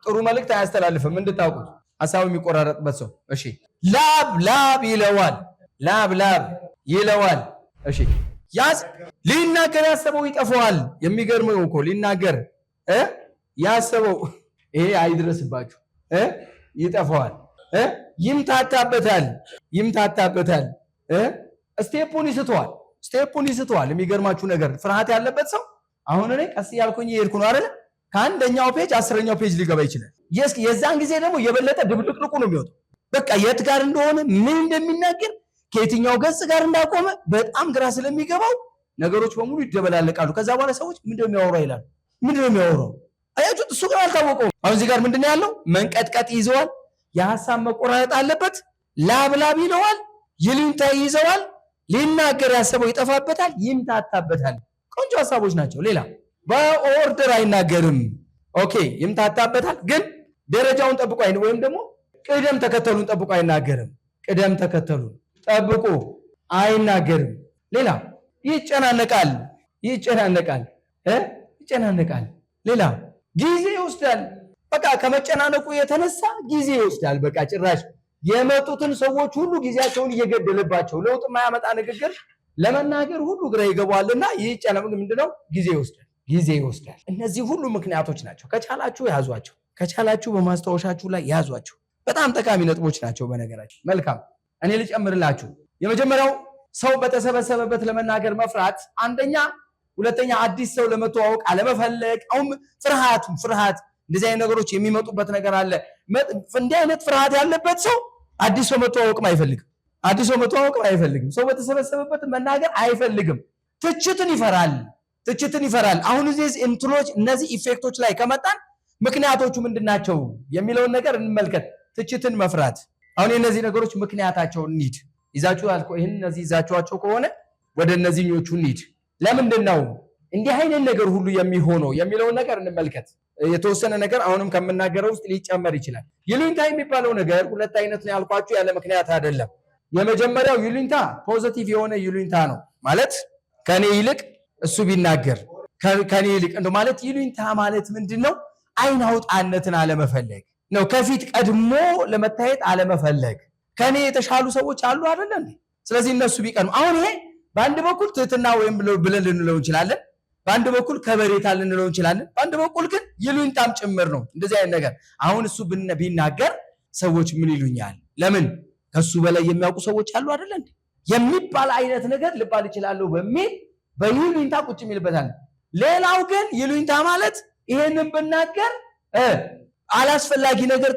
ጥሩ መልእክት አያስተላልፍም እንድታውቁት፣ ሐሳቡ የሚቆራረጥበት ሰው። እሺ፣ ላብ ይለዋል። እሺ፣ ሊናገር ያሰበው ይጠፋዋል። የሚገርመው እኮ ሊናገር ያሰበው ይሄ አይድረስባችሁ ይጠፋዋል። ይምታታበታል። ስቴፑን ይስተዋል። የሚገርማችሁ ነገር ፍርሃት ያለበት ሰው አሁን እኔ ቀስ ያልኩኝ ይሄድኩ ነው አይደል? ከአንደኛው ፔጅ 10ኛው ፔጅ ሊገባ ይችላል። የዛን ጊዜ ደግሞ የበለጠ ድብልቅልቁ ነው የሚወጣው። በቃ የት ጋር እንደሆነ ምን እንደሚናገር ከየትኛው ገጽ ጋር እንዳቆመ በጣም ግራ ስለሚገባው ነገሮች በሙሉ ይደበላለቃሉ። ከዛ በኋላ ሰዎች ምንድነው የሚያወራው ይላሉ። ምንድነው የሚያወራው? አያችሁት? እሱ ጋር አልታወቀውም። አሁን እዚህ ጋር ምንድነው ያለው? መንቀጥቀጥ ይዘዋል። የሐሳብ መቆራረጥ አለበት። ላብ ይለዋል። ይሉኝታ ይዘዋል። ሊናገር ያሰበው ይጠፋበታል። ይምታታበታል። ቆንጆ ሐሳቦች ናቸው። ሌላ በኦርደር አይናገርም። ኦኬ፣ ይምታታበታል፣ ግን ደረጃውን ጠብቆ ወይም ደግሞ ቅደም ተከተሉን ጠብቆ አይናገርም። ቅደም ተከተሉን ጠብቆ አይናገርም። ሌላ ይጨናነቃል። ሌላ ጊዜ ይወስዳል። በቃ ከመጨናነቁ የተነሳ ጊዜ ይወስዳል። በቃ ጭራሽ የመጡትን ሰዎች ሁሉ ጊዜያቸውን እየገደለባቸው ለውጥ የማያመጣ ንግግር ለመናገር ሁሉ ግራ ይገባዋልና ይጨናነቅ። ምንድነው? ጊዜ ይወስዳል። ጊዜ ይወስዳል። እነዚህ ሁሉ ምክንያቶች ናቸው። ከቻላችሁ ያዟቸው፣ ከቻላችሁ በማስታወሻችሁ ላይ ያዟቸው። በጣም ጠቃሚ ነጥቦች ናቸው በነገራችን። መልካም እኔ ልጨምርላችሁ። የመጀመሪያው ሰው በተሰበሰበበት ለመናገር መፍራት አንደኛ፣ ሁለተኛ አዲስ ሰው ለመተዋወቅ አለመፈለግ። አሁን ፍርሃት እንደዚህ አይነት ነገሮች የሚመጡበት ነገር አለ። እንዲህ አይነት ፍርሃት ያለበት ሰው አዲስ ሰው መተዋወቅም አይፈልግም። ሰው በተሰበሰበበት መናገር አይፈልግም። ትችትን ይፈራል። አሁን እነዚህ ኢፌክቶች ላይ ከመጣን ምክንያቶቹ ምንድናቸው የሚለውን ነገር እንመልከት። ትችትን መፍራት። አሁን የነዚህ ነገሮች ምክንያታቸውን እንሂድ። እነዚህ ይዛችኋቸው ከሆነ ወደ እነዚህኞቹ እንሂድ። ለምንድን ነው እንዲህ አይነት ነገር ሁሉ የሚሆነው የሚለውን ነገር እንመልከት። የተወሰነ ነገር አሁንም ከምናገረው ውስጥ ሊጨመር ይችላል። ይሉኝታ የሚባለው ነገር ሁለት አይነት ነው ያልኳችሁ፣ ያለ ምክንያት አይደለም። የመጀመሪያው ይሉኝታ ፖዚቲቭ የሆነ ይሉኝታ ነው። ማለት ከኔ ይልቅ እሱ ቢናገር ከኔ ይልቅ ማለት ይሉኝታ ማለት ምንድነው? አይን አውጣነትን አለመፈለግ ነው። ከፊት ቀድሞ ለመታየት አለመፈለግ። ከኔ የተሻሉ ሰዎች አሉ አይደል እንዴ? ስለዚህ እነሱ ቢቀድሙ። አሁን ይሄ በአንድ በኩል ትህትና ወይም ብለን ልንለው እንችላለን፣ በአንድ በኩል ከበሬታ ልንለው እንችላለን፣ በአንድ በኩል ግን ይሉኝታም ጭምር ነው። እንደዚህ አይነት ነገር አሁን እሱ ቢናገር ሰዎች ምን ይሉኛል? ለምን ከሱ በላይ የሚያውቁ ሰዎች አሉ አይደል እንዴ የሚባል አይነት ነገር ልባል ይችላልው በሚል በይሉኝታ ቁጭ የሚልበታል። ሌላው ግን ይሉኝታ ማለት ይሄንን ብናገር አላስፈላጊ ነገር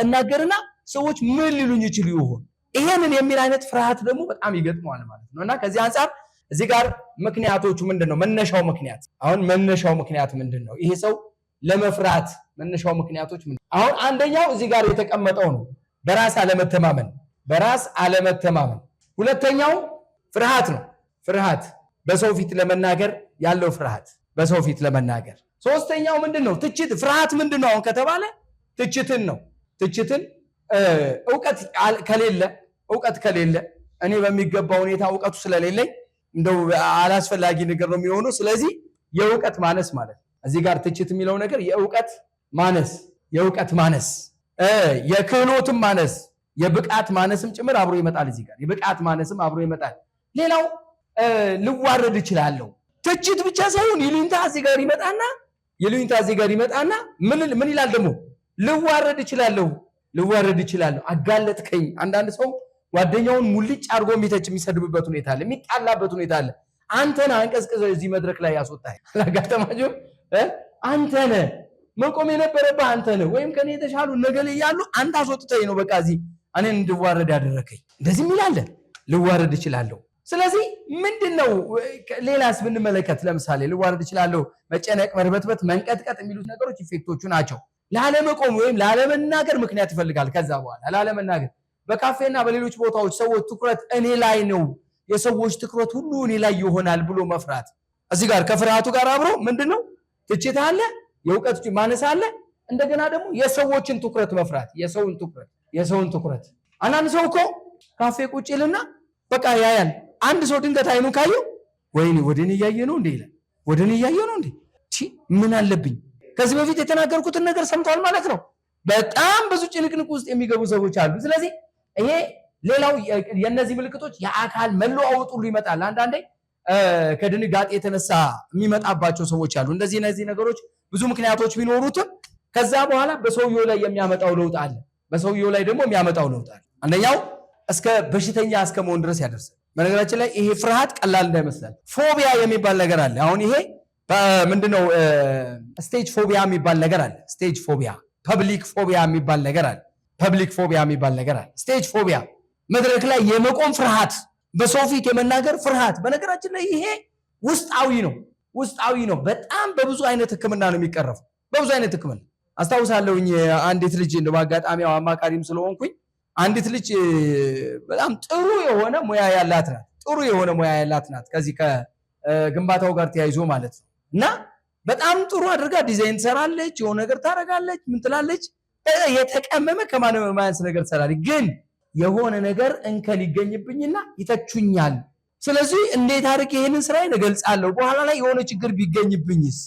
እናገርና ሰዎች ምን ሊሉኝ ይችሉ ይሆን ይሄንን የሚል አይነት ፍርሃት ደግሞ በጣም ይገጥመዋል ማለት ነው። እና ከዚህ አንፃር እዚህ ጋር ምክንያቶቹ ምንድነው? መነሻው ምክንያት ምንድነው? ይሄ ሰው ለመፍራት መነሻው ምክንያቶች ምንድነው? አሁን አንደኛው እዚህ ጋር የተቀመጠው ነው፣ በራስ አለመተማመን። ሁለተኛው ፍርሃት ነው። በሰው ፊት ለመናገር ያለው ፍርሃት፣ በሰው ፊት ለመናገር። ሶስተኛው ምንድነው? ትችት። ፍርሃት ምንድነው አሁን ከተባለ ትችትን ነው። ትችትን እውቀት ከሌለ እኔ በሚገባ ሁኔታ እውቀቱ ስለሌለኝ እንደው አላስፈላጊ ነገር ነው የሚሆነው። ስለዚህ የእውቀት ማነስ ማለት እዚህ ጋር ትችት የሚለው ነገር የእውቀት ማነስ፣ የክህሎትም ማነስ፣ የብቃት ማነስም ጭምር አብሮ ይመጣል። እዚህ ጋር የብቃት ማነስም አብሮ ይመጣል። ሌላው ልዋረድ እችላለሁ። ትችት ብቻ ሳይሆን ይሉኝታ እዚህ ጋር ይመጣና ምን ይላል ደግሞ? ልዋረድ እችላለሁ። አጋለጥከኝ። አንዳንድ ሰው ጓደኛውን ሙልጭ አድርጎ የሚሰድብበት ሁኔታ አለ፣ የሚጣላበት ሁኔታ አለ። አንተን አንቀዝቅዘህ እዚህ መድረክ ላይ ያስወጣኸኝ አላጋጠማችሁ? አንተነ መቆም የነበረብህ አንተነ፣ ወይም ከኔ የተሻሉ ነገሌ ያሉ አንተ አስወጥተኸኝ ነው በቃ እዚህ እኔን እንድዋረድ ያደረከኝ። እንደዚህ የሚላለ ልዋረድ እችላለሁ። ስለዚህ ምንድነው? ሌላስ ብንመለከት ለምሳሌ ልዋረድ እችላለሁ፣ መጨነቅ፣ መርበትበት፣ መንቀጥቀጥ የሚሉት ነገሮች ኢፌክቶቹ ናቸው። ላለመቆም ወይም ላለመናገር ምክንያት ይፈልጋል። ከዛ በኋላ ላለመናገር በካፌና በሌሎች ቦታዎች ሰዎች ትኩረት እኔ ላይ ነው፣ የሰዎች ትኩረት ሁሉ እኔ ላይ ይሆናል ብሎ መፍራት። እዚህ ጋር ከፍርሃቱ ጋር አብሮ ምንድነው? ትችት አለ፣ የእውቀት ማነስ አለ። እንደገና ደግሞ የሰዎችን ትኩረት መፍራት፣ የሰውን ትኩረት። አንዳንድ ሰው እኮ ካፌ ቁጭ ይልና በቃ ያያል። አንድ ሰው ድንገት አይኑ ካየው ወይኔ ወደኔ እያየ ነው እንዴ ይላል። ወደኔ እያየ ነው እንዴ? ምን አለብኝ? ከዚህ በፊት የተናገርኩትን ነገር ሰምቷል ማለት ነው። በጣም ብዙ ጭንቅንቅ ውስጥ የሚገቡ ሰዎች አሉ። ስለዚህ ይሄ ሌላው የነዚህ ምልክቶች የአካል መለዋወጥ ሁሉ ይመጣል። አንዳንዴ ከድንጋጤ የተነሳ የሚመጣባቸው ሰዎች አሉ። እነዚህ ነገሮች ብዙ ምክንያቶች ቢኖሩትም ከዛ በኋላ በሰውየው ላይ የሚያመጣው ለውጥ አለ። አንደኛው እስከ በሽተኛ እስከ መሆን ድረስ ያደርሳል። በነገራችን ላይ ይሄ ፍርሃት ቀላል እንዳይመስላል። ፎቢያ የሚባል ነገር አለ። አሁን ይሄ ምንድነው? ስቴጅ ፎቢያ የሚባል ነገር አለ። ስቴጅ ፎቢያ፣ ፐብሊክ ፎቢያ የሚባል ነገር አለ። ስቴጅ ፎቢያ መድረክ ላይ የመቆም ፍርሃት፣ በሰው ፊት የመናገር ፍርሃት። በነገራችን ላይ ይሄ ውስጣዊ ነው። በጣም በብዙ አይነት ሕክምና ነው የሚቀረፈው። በብዙ አይነት ሕክምና አስታውሳለሁኝ። አንዲት ልጅ እንደው በአጋጣሚው አማካሪም ስለሆንኩኝ አንዲት ልጅ በጣም ጥሩ የሆነ ሙያ ያላት ናት። ከዚህ ከግንባታው ጋር ተያይዞ ማለት ነው። እና በጣም ጥሩ አድርጋ ዲዛይን ትሰራለች፣ የሆነ ነገር ታረጋለች፣ ምን ትላለች፣ የተቀመመ ከማንም የማያንስ ነገር ትሰራለች። ግን የሆነ ነገር እንከን ይገኝብኝና ይተቹኛል። ስለዚህ እንዴት አድርጌ ይሄንን ስራዬን እገልጻለሁ? በኋላ ላይ የሆነ ችግር ቢገኝብኝስ?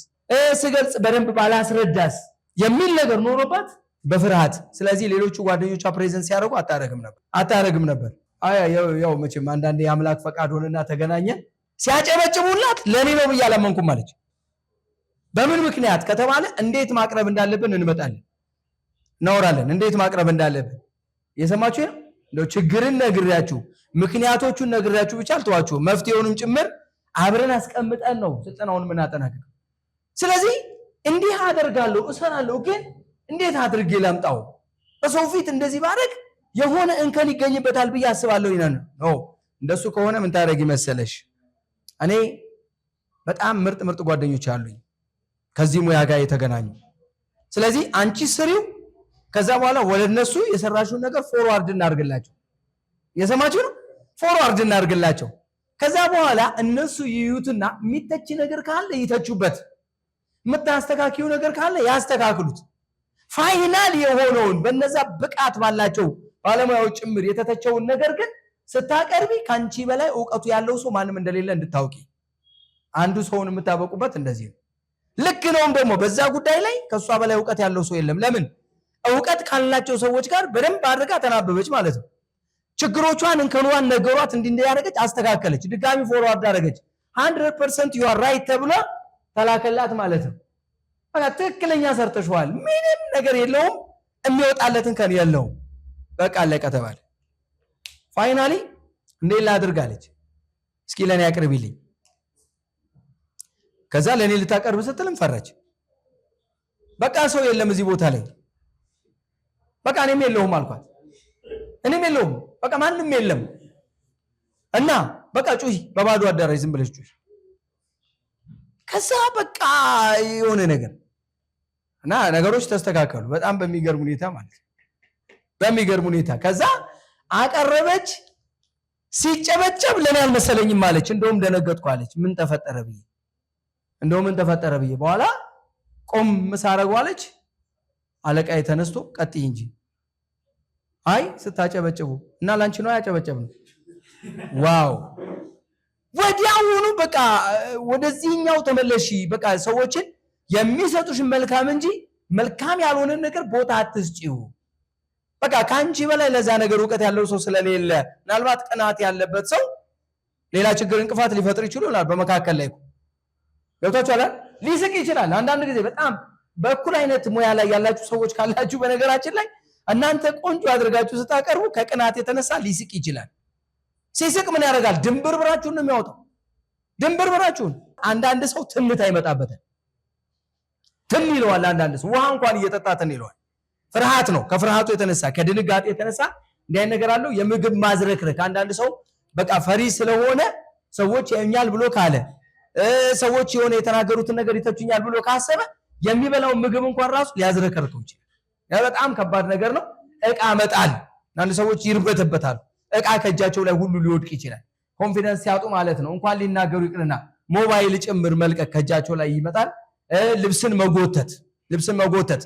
ስገልጽ በደንብ ባላስረዳስ? የሚል ነገር ኖሮባት በፍርሃት። ስለዚህ ሌሎቹ ጓደኞቿ ፕሬዘንስ ሲያደርጉ አታረግም ነበር። ያው መቼም አንዳንዴ የአምላክ ፈቃድ ሆነና ተገናኘን። ሲያጨበጭቡላት ለኔ ነው ብዬ አላመንኩም አለች። በምን ምክንያት ከተባለ እንዴት ማቅረብ እንዳለብን እንመጣለን እናወራለን እንዴት ማቅረብ እንዳለብን የሰማችሁ ነው እንደው ችግርን ነግሬያችሁ ምክንያቶቹን ነግሬያችሁ ብቻ አልተዋችሁ መፍትሄውንም ጭምር አብረን አስቀምጠን ነው ስልጠናውን ምናጠናቀቀው ስለዚህ እንዲህ አደርጋለሁ እሰራለሁ ግን እንዴት አድርጌ ላምጣው በሰው ፊት እንደዚህ ባረክ የሆነ እንከን ይገኝበታል ብዬ አስባለሁ ይነን ነው እንደሱ ከሆነ ምን ታረጊ መሰለሽ እኔ በጣም ምርጥ ጓደኞች አሉኝ ከዚህ ሙያ ጋር የተገናኙ ስለዚህ አንቺ ስሪው ከዛ በኋላ ወለነሱ የሰራሽውን ነገር ፎርዋርድ እናርግላቸው የሰማችሁ ነው ፎርዋርድ እናርግላቸው ከዛ በኋላ እነሱ ይዩትና የሚተች ነገር ካለ ይተቹበት የምታስተካክዩ ነገር ካለ ያስተካክሉት ፋይናል የሆነውን በነዛ ብቃት ባላቸው ባለሙያዎች ጭምር የተተቸውን ነገር ግን ስታቀርቢ ካንቺ በላይ ዕውቀቱ ያለው ሰው ማንም እንደሌለ እንድታውቂ አንዱ ሰውን የምታበቁበት እንደዚህ ነው ልክ ነውም ደግሞ በዛ ጉዳይ ላይ ከሷ በላይ ዕውቀት ያለው ሰው የለም ለምን ዕውቀት ካላቸው ሰዎች ጋር በደንብ አድርጋ ተናበበች ማለት ነው ችግሮቿን እንከኗን ነገሯት እንዲያደርገች አስተካከለች ድጋሚ ፎርዋርድ አደረገች 100% you are right ተብሎ ተላከላት ማለት ነው በቃ ትክክለኛ ሰርተሽዋል ምንም ነገር የለውም የሚወጣለትን ከን የለውም በቃ አለቀ ተባለ ፋይናሊ እንዴት ላድርጋለች እስኪ ለኔ ያቅርብልኝ ከዛ ለኔ ልታቀርብ ስትልም ፈራች በቃ ሰው የለም እዚህ ቦታ ላይ በቃ እኔም የለሁም አልኳት እኔም የለሁም በቃ ማንንም የለም እና በቃ ጩሂ በባዶ አዳራሽ ዝም ብለሽ ጩሂ ከዛ በቃ የሆነ ነገር እና ነገሮች ተስተካከሉ በጣም በሚገርም ሁኔታ ማለት በሚገርም ሁኔታ ከዛ አቀረበች ሲጨበጨብ ለኔ አልመሰለኝም ማለች እንደውም ደነገጥኩ አለች ምን ተፈጠረ ብዬ በኋላ ቆም መሳረጉ አለች አለቃዬ ተነስቶ ቀጥይ እንጂ አይ ስታጨበጭቡ እና ላንቺ ነው ያጨበጨብነው ዋው ወዲያውኑ በቃ ወደዚህኛው ተመለሺ በቃ ሰዎችን የሚሰጡሽ መልካም እንጂ መልካም ያልሆነ ነገር ቦታ አትስጪው በቃ ካንቺ በላይ ለዛ ነገር ዕውቀት ያለው ሰው ስለሌለ ምናልባት ቅናት ያለበት ሰው ሌላ ችግር እንቅፋት ሊፈጥር ይችላል በመካከል ላይ ገብታችኋል ሊስቅ ይችላል አንዳንድ ጊዜ በጣም በኩል አይነት ሙያ ላይ ያላችሁ ሰዎች ካላችሁ በነገራችን ላይ እናንተ ቆንጆ አድርጋችሁ ስታቀርቡ ከቅናት የተነሳ ሊስቅ ይችላል ሲስቅ ምን ያደርጋል ድንብርብራችሁን ነው የሚያወጣው ድንብርብራችሁን አንዳንድ ሰው ትምት አይመጣበትም ትም ይለዋል አንዳንድ ሰው ውሃ እንኳን እየጠጣተን ይለዋል ፍርሃት ነው ከፍርሃቱ የተነሳ ከድንጋጤ የተነሳ እንዲህ ነገር አለው የምግብ ማዝረክረክ አንዳንድ ሰው በቃ ፈሪ ስለሆነ ሰዎች ያኛል ብሎ ካለ ሰዎች የሆነ የተናገሩትን ነገር ይተቹኛል ብሎ ካሰበ የሚበላው ምግብ እንኳን ራሱ ሊያዝረከርከው ይችላል ያ በጣም ከባድ ነገር ነው እቃ መጣል አንዳንድ ሰዎች ይርበተበታል እቃ ከጃቸው ላይ ሁሉ ሊወድቅ ይችላል ኮንፊደንስ ያጡ ማለት ነው እንኳን ሊናገሩ ይቅርና ሞባይል ጭምር መልቀቅ ከጃቸው ላይ ይመጣል ልብስን መጎተት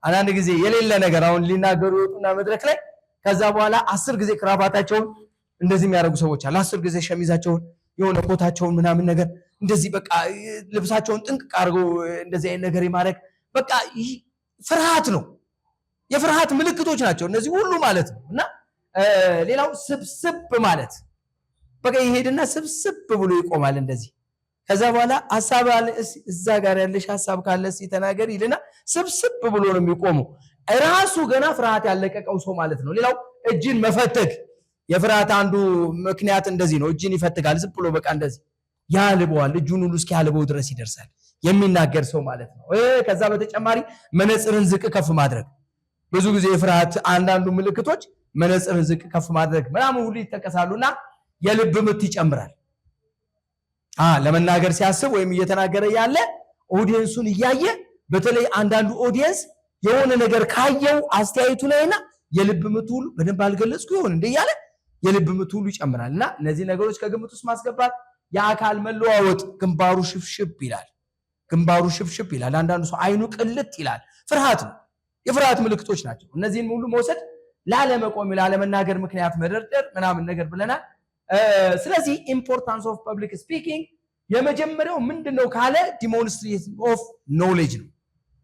አንዳንድ ጊዜ የሌለ ነገር አሁን ሊናገሩ ይወጡና መድረክ ላይ ከዛ በኋላ 10 ጊዜ ክራባታቸውን እንደዚህ የሚያደርጉ ሰዎች አሉ 10 ጊዜ ሸሚዛቸውን የሆነ ኮታቸውን ምናምን ነገር እንደዚህ በቃ ልብሳቸውን ጥንቅቅ አድርገው እንደዚህ አይነት ነገር ይማረክ በቃ ፍርሃት ነው የፍርሃት ምልክቶች ናቸው እነዚህ ሁሉ ማለት ነው እና ሌላው ስብስብ ማለት በቃ ይሄድና ስብስብ ብሎ ይቆማል እንደዚህ ከዛ በኋላ ሐሳብ አለ እዛ ጋር ያለሽ ሐሳብ ካለ ሲተናገር ይልና ስብስብ ብሎ ነው የሚቆመው ራሱ ገና ፍርሃት ያለቀቀው ሰው ማለት ነው ሌላው እጅን መፈተግ የፍርሃት አንዱ ምክንያት እንደዚህ ነው እጅን ይፈትጋል ዝም ብሎ በቃ እንደዚህ ያልበዋል እጁን ሁሉ እስኪያልበው ድረስ ይደርሳል የሚናገር ሰው ማለት ነው ከዛ በተጨማሪ መነጽርን ዝቅ ከፍ ማድረግ ብዙ ጊዜ የፍርሃት አንዳንዱ ምልክቶች መነጽርን ዝቅ ከፍ ማድረግ ምናምን ሁሉ ይተከሳሉና የልብ ምት ይጨምራል ለመናገር ሲያስብ ወይም እየተናገረ ያለ ኦዲየንሱን እያየ በተለይ አንዳንዱ ኦዲየንስ የሆነ ነገር ካየው አስተያየቱ ላይና የልብ ምቱ ሁሉ በደንብ አልገለጽኩ ይሆን እንደያለ የልብ ምቱ ሁሉ ይጨምራልና እነዚህ ነገሮች ከግምት ውስጥ ማስገባት የአካል መለዋወጥ ግንባሩ ሽፍሽፍ ይላል አንዳንዱ ሰው አይኑ ቅልጥ ይላል ፍርሃት ነው የፍርሃት ምልክቶች ናቸው እነዚህን ሁሉ መውሰድ ላለመቆም ላለመናገር ምክንያት መደርደር ምናምን ነገር ብለናል ስለዚህ ኢምፖርታንስ ኦፍ ፐብሊክ ስፒኪንግ የመጀመሪያው ምንድነው ካለ ዲሞንስትሬሽን ኦፍ ኖሌጅ ነው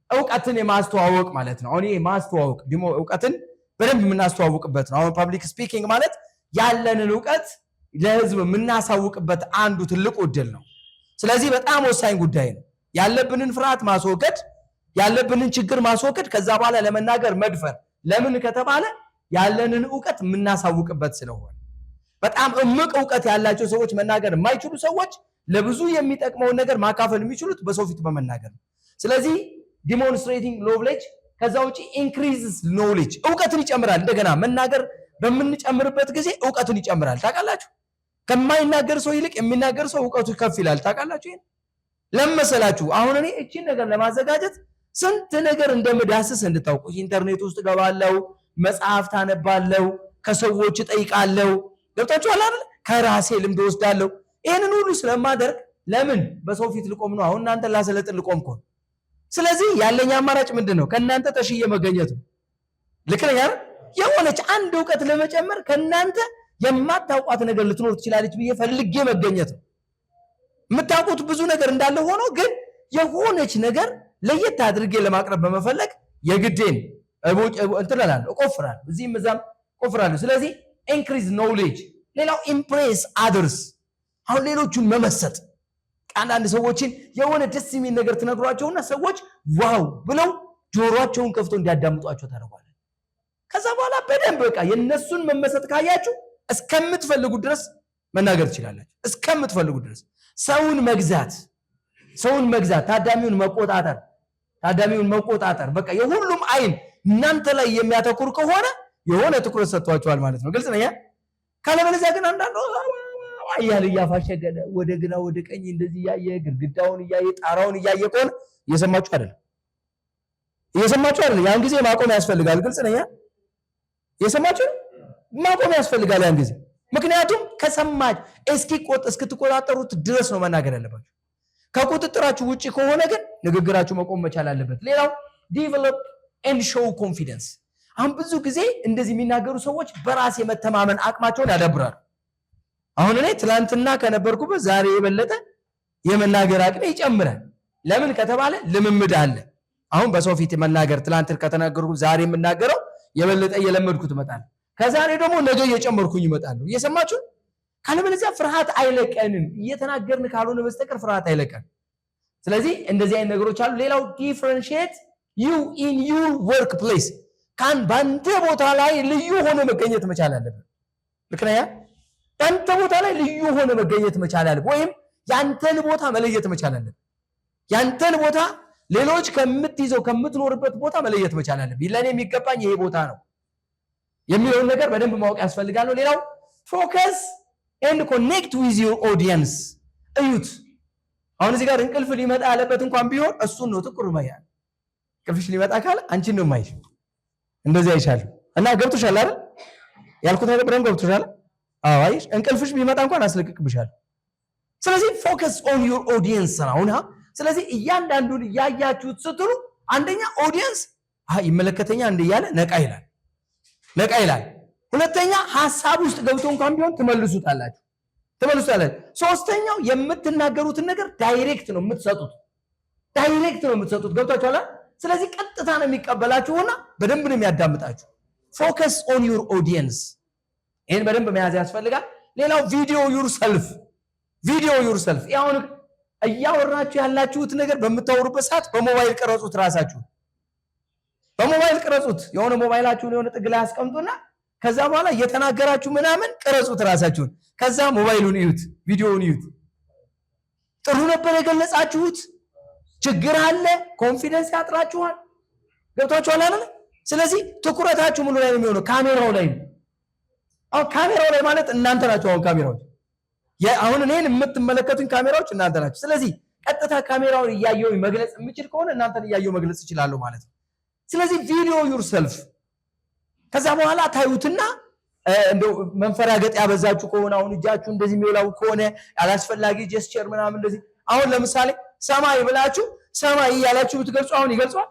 ዕውቀትን የማስተዋወቅ ማለት ነው አሁን ይሄ ማስተዋወቅ ዕውቀትን በደንብ የምናስተዋውቅበት ነው አሁን ፐብሊክ ስፒኪንግ ማለት ያለንን ዕውቀት ለህዝብ የምናሳውቅበት አንዱ ትልቁ ዕድል ነው ስለዚህ በጣም ወሳኝ ጉዳይ ነው ያለብንን ፍርሃት ማስወገድ፣ ያለብንን ችግር ማስወገድ፣ ከዛ በኋላ ለመናገር መድፈር። ለምን ከተባለ ያለንን ዕውቀት የምናሳውቅበት ስለሆነ። በጣም እምቅ ዕውቀት ያላቸው ሰዎች መናገር የማይችሉ ሰዎች ለብዙ የሚጠቅመውን ነገር ማካፈል የሚችሉት በሰው ፊት በመናገር ነው። ስለዚህ ዲሞንስትሬቲንግ ኖሌጅ ከዛ ውጪ ኢንክሪዝስ ኖሌጅ ዕውቀትን ይጨምራል። እንደገና መናገር በምንጨምርበት ጊዜ ዕውቀትን ይጨምራል። ታውቃላችሁ? ከማይናገር ሰው ይልቅ የሚናገር ሰው ዕውቀቱ ከፍ ይላል። ታውቃላችሁ? ይሄን ለመሰላችሁ አሁን እኔ እቺን ነገር ለማዘጋጀት ስንት ነገር እንደምዳስስ እንድታውቁ ኢንተርኔት ውስጥ ገባለው፣ መጽሐፍ ታነባለው፣ ከሰዎች ጠይቃለው። ገብታችኋል አይደል? ከራሴ ልምድ ወስዳለው። ይሄንን ሁሉ ስለማደርግ ለምን በሰው ፊት ልቆም ነው? አሁን እናንተ ላሰለጥን ልቆም እኮ። ስለዚህ ያለኝ አማራጭ ምንድነው? ከናንተ ተሽዬ መገኘት ነው። ልክ ነኝ አይደል? የሆነች አንድ ዕውቀት ለመጨመር ከናንተ የማታውቋት ነገር ልትኖር ትችላለች ብዬ ፈልጌ መገኘት ነው። የምታውቁት ብዙ ነገር እንዳለ ሆኖ ግን የሆነች ነገር ለየት አድርጌ ለማቅረብ በመፈለግ የግዴን እንትላላል እቆፍራለሁ፣ እዚህም እዛም እቆፍራለሁ። ስለዚህ ኢንክሪዝ ኖሌጅ። ሌላው ኢምፕሬስ አደርስ። አሁን ሌሎቹን መመሰጥ። አንዳንድ ሰዎችን የሆነ ደስ የሚል ነገር ትነግሯቸውና ሰዎች ዋው ብለው ጆሮአቸውን ከፍቶ እንዲያዳምጧቸው ታደርጓል። ከዛ በኋላ በደንብ በቃ የነሱን መመሰጥ ካያችሁ እስከምትፈልጉ ድረስ መናገር ትችላላችሁ። እስከምትፈልጉ ድረስ ሰውን መግዛት፣ ታዳሚውን መቆጣጠር በቃ የሁሉም አይን እናንተ ላይ የሚያተኩር ከሆነ የሆነ ትኩረት ሰጥቷቸዋል ማለት ነው። ግልጽ ነው። ካለበለዚያ ግን አንዳንዱ አያል እያፋሸገደ ወደ ግራ ወደ ቀኝ እንደዚህ ያየ ግድግዳውን እያየ ጣራውን እያየ ከሆነ እየሰማችሁ አይደለም። ያን ጊዜ ማቆም ያስፈልጋል። ግልጽ ነው። የሰማችሁ ማቆም ያስፈልጋል ያን ጊዜ። ምክንያቱም ከሰማች እስክትቆጣጠሩት ድረስ ነው መናገር ያለባችሁ። ከቁጥጥራችሁ ውጪ ከሆነ ግን ንግግራችሁ መቆም መቻል አለበት። ሌላው ዲቨሎፕ ኤንድ ሾው ኮንፊደንስ። አሁን ብዙ ጊዜ እንደዚህ የሚናገሩ ሰዎች በራስ የመተማመን አቅማቸውን ያዳብራሉ። አሁን እኔ ትላንትና ከነበርኩበት ዛሬ የበለጠ የመናገር አቅሜ ይጨምራል። ለምን ከተባለ ልምምድ አለ። አሁን በሰው ፊት መናገር ትላንት ከተናገርኩ ዛሬ የምናገረው የበለጠ እየለመድኩት እመጣለሁ። ከዛሬ ደግሞ ነገ እየጨመርኩኝ እመጣለሁ። እየሰማችሁ? ካለበለዚያ ፍርሃት አይለቀንም። እየተናገርን ካልሆነ በስተቀር ፍርሃት አይለቀንም። ስለዚህ እንደዚህ አይነት ነገሮች አሉ። ሌላው ዲፈረንሺየት ዩ ኢን ዩር ወርክ ፕሌስ። በአንተ ቦታ ላይ ልዩ ሆነ መገኘት መቻል አለብን። ልክ ነህ? በአንተ ቦታ ላይ ልዩ ሆነ መገኘት መቻል አለብን። ወይም ያንተን ቦታ መለየት መቻል አለብን። ያንተን ቦታ ሌሎች ከምትኖርበት ቦታ መለየት መቻል አለብን። ለኔ የሚገባኝ ይሄ ቦታ ነው የሚለውን ነገር በደንብ ማወቅ ያስፈልጋል። ሌላው ፎከስ ኤንድ ኮኔክት ዊዝ ዩር ኦዲየንስ። እዩት። አሁን እዚህ ጋር እንቅልፍ ሊመጣ ያለበት እንኳን ቢሆን እሱን ነው ጥቁር ማያ። እንቅልፍሽ ሊመጣ ካለ አንቺን ነው ማይሽ። እንደዚህ አይሻልም። እና ገብቶሻል አይደል? ያልኩት ነገር በደንብ ገብቶሻል? አዎ። አይሽ እንቅልፍሽ ቢመጣ እንኳን አስለቅቅብሻል። ስለዚህ ፎከስ ኦን ዩር ኦዲየንስ ነውና፣ ስለዚህ እያንዳንዱን ያያችሁት ስትሉ አንደኛ ኦዲየንስ ይመለከተኛ እንደያለ ነቃ ይላል። ሁለተኛ ሐሳብ ውስጥ ገብቶ እንኳን ቢሆን ትመልሱታላችሁ። ሶስተኛው የምትናገሩትን ነገር ዳይሬክት ነው የምትሰጡት። ገብታችኋል? ስለዚህ ቀጥታ ነው የሚቀበላችሁና በደንብ ነው የሚያዳምጣችሁ። ፎከስ ኦን ዩር ኦዲየንስ። ይሄን በደንብ መያዝ ያስፈልጋል። ሌላው ቪዲዮ ዩርሰልፍ። ያው እያወራችሁ ያላችሁት ነገር በምታወሩበት ሰዓት በሞባይል ቀረጹት። ራሳችሁ በሞባይል ቀረጹት። የሆነ ሞባይላችሁን የሆነ ጥግ ላይ አስቀምጡና ከዛ በኋላ እየተናገራችሁ ምናምን ቀረጹት ራሳችሁን። ከዛ ሞባይሉን እዩት፣ ቪዲዮውን እዩት። ጥሩ ነበር የገለጻችሁት፣ ችግር አለ፣ ኮንፊደንስ ያጥራችኋል። ገብታችኋል አይደል? ስለዚህ ትኩረታችሁ ሙሉ ላይ ነው የሚሆነው፣ ካሜራው ላይ ነው። አሁን ካሜራው ላይ ማለት እናንተ ናችሁ። አሁን እኔን የምትመለከቱኝ ካሜራዎች እናንተ ናችሁ። ስለዚህ ቀጥታ ካሜራውን እያየው መግለጽ የምችል ከሆነ እናንተን እያየው መግለጽ እችላለሁ ማለት ነው። ስለዚህ ቪዲዮ ዩርሰልፍ። ከዛ በኋላ ታዩትና እንደው መንፈራገጥ ያበዛችሁ ከሆነ አሁን እጃችሁ እንደዚህ የሚወላው ከሆነ ያላስፈላጊ ጀስቸር ምናምን እንደዚህ አሁን ለምሳሌ ሰማይ ብላችሁ ሰማይ እያላችሁ ብትገልጹ አሁን ይገልጿል።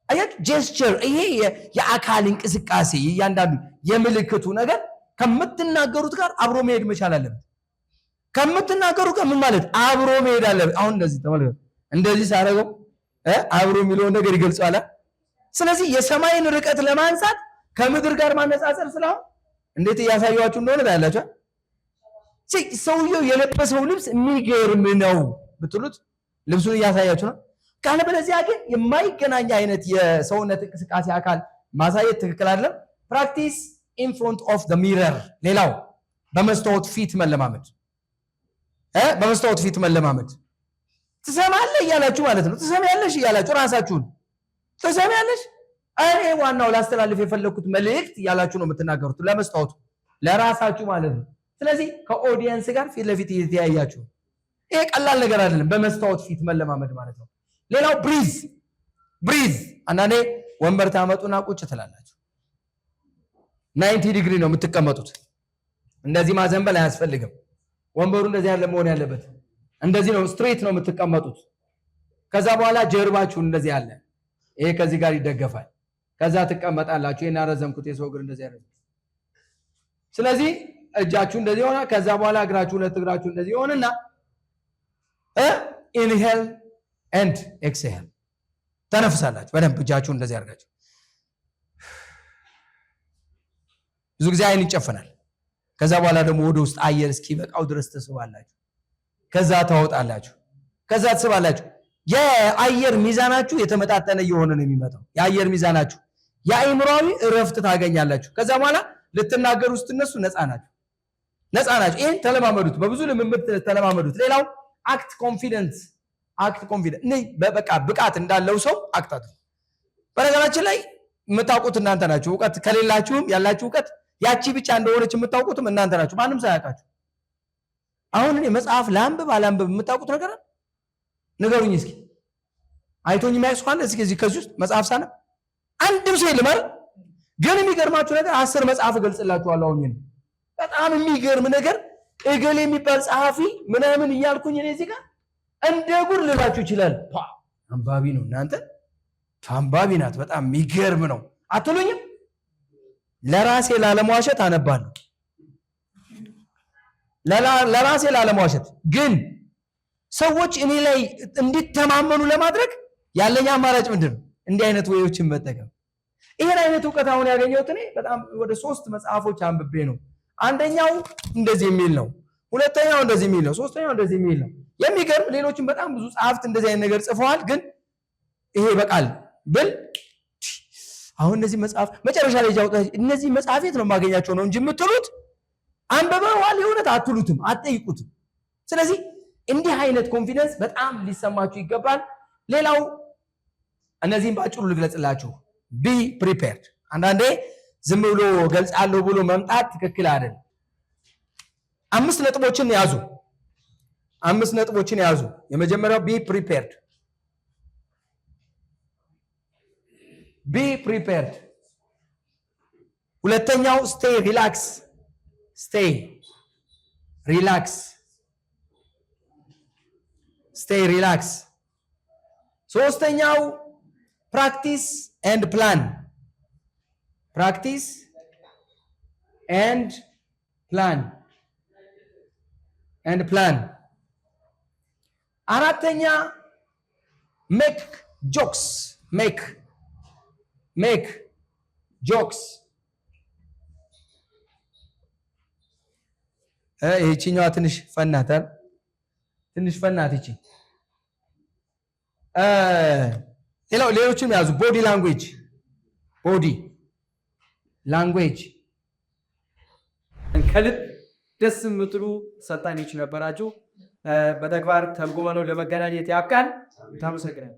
አያችሁ ጀስቸር፣ ይሄ የአካል እንቅስቃሴ እያንዳንዱ የምልክቱ ነገር ከምትናገሩት ጋር አብሮ መሄድ መቻል አለበት። ከምትናገሩ ጋር ምን ማለት አብሮ መሄድ አለበት። አሁን እንደዚህ ተመልከቱ፣ እንደዚህ ሳረገው አብሮ የሚለውን ነገር ይገልጻል። ስለዚህ የሰማይን ርቀት ለማንሳት ከምድር ጋር ማነጻጸር ስላው እንዴት እያሳያችሁ እንደሆነ ታያላችሁ። ሰውየው የለበሰው ልብስ የሚገርም ነው ብትሉት ልብሱን እያሳያችሁ ነው። ካለበለዚያ ግን የማይገናኝ አይነት የሰውነት እንቅስቃሴ አካል ማሳየት ትክክል አይደለም። ፕራክቲስ ኢን ፍሮንት ኦፍ ዘ ሚረር። ሌላው በመስታወት ፊት መለማመድ በመስታወት ፊት መለማመድ። ትሰማለህ እያላችሁ ማለት ነው። ትሰሚያለሽ እያላችሁ ራሳችሁን ትሰሚያለሽ። እኔ ዋናው ላስተላልፍ የፈለኩት መልእክት እያላችሁ ነው የምትናገሩት ለመስታወቱ ለራሳችሁ ማለት ነው። ስለዚህ ከኦዲየንስ ጋር ፊት ለፊት እየተያያችሁ ይሄ ቀላል ነገር አይደለም። በመስታወት ፊት መለማመድ ማለት ነው። ሌላው ብሪዝ። አንዳንዴ ወንበር ታመጡና ቁጭ ትላላችሁ። 90 ዲግሪ ነው የምትቀመጡት። እንደዚህ ማዘንበል አያስፈልግም። ወንበሩ እንደዚህ ያለ መሆን ያለበት እንደዚህ ነው። ስትሬት ነው የምትቀመጡት። ከዛ በኋላ ጀርባችሁ እንደዚህ ያለ ይሄ ከዚህ ጋር ይደገፋል። ከዛ ትቀመጣላችሁ። ይሄን አረዘምኩት የሰው እግር እንደዚህ ያለ። ስለዚህ እጃችሁ እንደዚህ ሆነ። ከዛ በኋላ እግራችሁ ሁለት እግራችሁ እንደዚህ ሆነና ኢንሄል ኤንድ ኤክስሄል ተነፍሳላችሁ። በደንብ እጃችሁ እንደዚህ አድርጋችሁ ብዙ ጊዜ አይን ይጨፈናል። ከዛ በኋላ ደግሞ ወደ ውስጥ አየር እስኪበቃው ድረስ ተስባላችሁ። ከዛ ታወጣላችሁ። ከዛ ትስባላችሁ። የአየር ሚዛናችሁ የተመጣጠነ እየሆነ ነው የሚመጣው። የአየር ሚዛናችሁ የአእምሮአዊ እረፍት ታገኛላችሁ። ከዛ በኋላ ልትናገሩ ስትነሱ ነፃ ናችሁ። ይሄን ተለማመዱት፣ በብዙ ልምምድ ተለማመዱት። ሌላው አክት ኮንፊደንስ። በቃ ብቃት እንዳለው ሰው አክት አድርጉ። በነገራችን ላይ የምታውቁት እናንተ ናችሁ። እውቀት ከሌላችሁም ያላችሁ እውቀት ያቺ ብቻ እንደሆነች የምታውቁትም እናንተ ናችሁ። ማንም ሳያውቃችሁ። አሁን እኔ መጽሐፍ ላንብብ አላንብብ የምታውቁት ነገር ንገሩኝ እስኪ። አይቶኝ የሚያውቅ ሰው አለ? እስኪ እዚህ ከዚህ ውስጥ መጽሐፍ ሳነብ አንድም ሰው የለም አይደል? ግን የሚገርማችሁ ነገር 10 መጽሐፍ እገልጽላችኋለሁ። አሁን በጣም የሚገርም ነገር እገሌ የሚባል ጸሐፊ ምናምን እያልኩኝ እኔ እዚህ ጋር እንደ ጉድ ልላችሁ ይችላል። አንባቢ ነው እናንተ፣ አንባቢ ናት። በጣም የሚገርም ነው አትሉኝም? ለራሴ ላለመዋሸት አነባለሁ። ለራሴ ላለመዋሸት ግን ሰዎች እኔ ላይ እንዲተማመኑ ለማድረግ ያለኝ አማራጭ ምንድን ነው? እንዲህ አይነት ወዮችን መጠቀም። ይሄን አይነት እውቀት አሁን ያገኘሁት እኔ በጣም ወደ 3 መጽሐፎች አንብቤ ነው። አንደኛው እንደዚህ የሚል ነው፣ ሁለተኛው እንደዚህ የሚል ነው፣ ሶስተኛው እንደዚህ የሚል ነው። የሚገርም ሌሎችም በጣም ብዙ ጸሐፍት እንደዚህ አይነት ነገር ጽፈዋል። ግን ይሄ በቃል ብል አሁን እነዚህ መጽሐፍ መጨረሻ ላይ ያውጣ እነዚህ መጽሐፍ የት ነው የማገኛቸው ነው እንጂ የምትሉት አንብበዋል የሆነት አትሉትም፣ አትጠይቁትም። ስለዚህ እንዲህ አይነት ኮንፊደንስ በጣም ሊሰማችሁ ይገባል። ሌላው እነዚህን ባጭሩ ልግለጽላችሁ። ቢ ፕሪፔርድ። አንዳንዴ ዝም ብሎ ገልጻለሁ ብሎ መምጣት ትክክል አይደለም። 5 ነጥቦችን ያዙ። 5 ነጥቦችን ያዙ። የመጀመሪያው ቢ ፕሪፔርድ። ቢ ፕሪፔርድ። ሁለተኛው ስቴይ ሪላክስ። ስቴይ ሪላክስ። ስቴይ ሪላክስ። ሶስተኛው ፕራክቲስ ኤንድ ፕላን። ፕራክቲስ ኤንድ ፕላን ኤንድ ፕላን። አራተኛ ሜክ ጆክስ። ሜክ ጆክስ። ይህቺኛዋ ትንሽ ፈናታል። ትንሽ ፈናት ይቺ። ሌሎችም ያዙ። ቦዲ ላንጉዌጅ። ቦዲ ላንጉዌጅ። ከልብ ደስ የምትሉ ሰልጣኞች ነበራችሁ። በተግባር ተርጉመነው ለመገናኘት ያብቃን። ታመሰግናለሁ።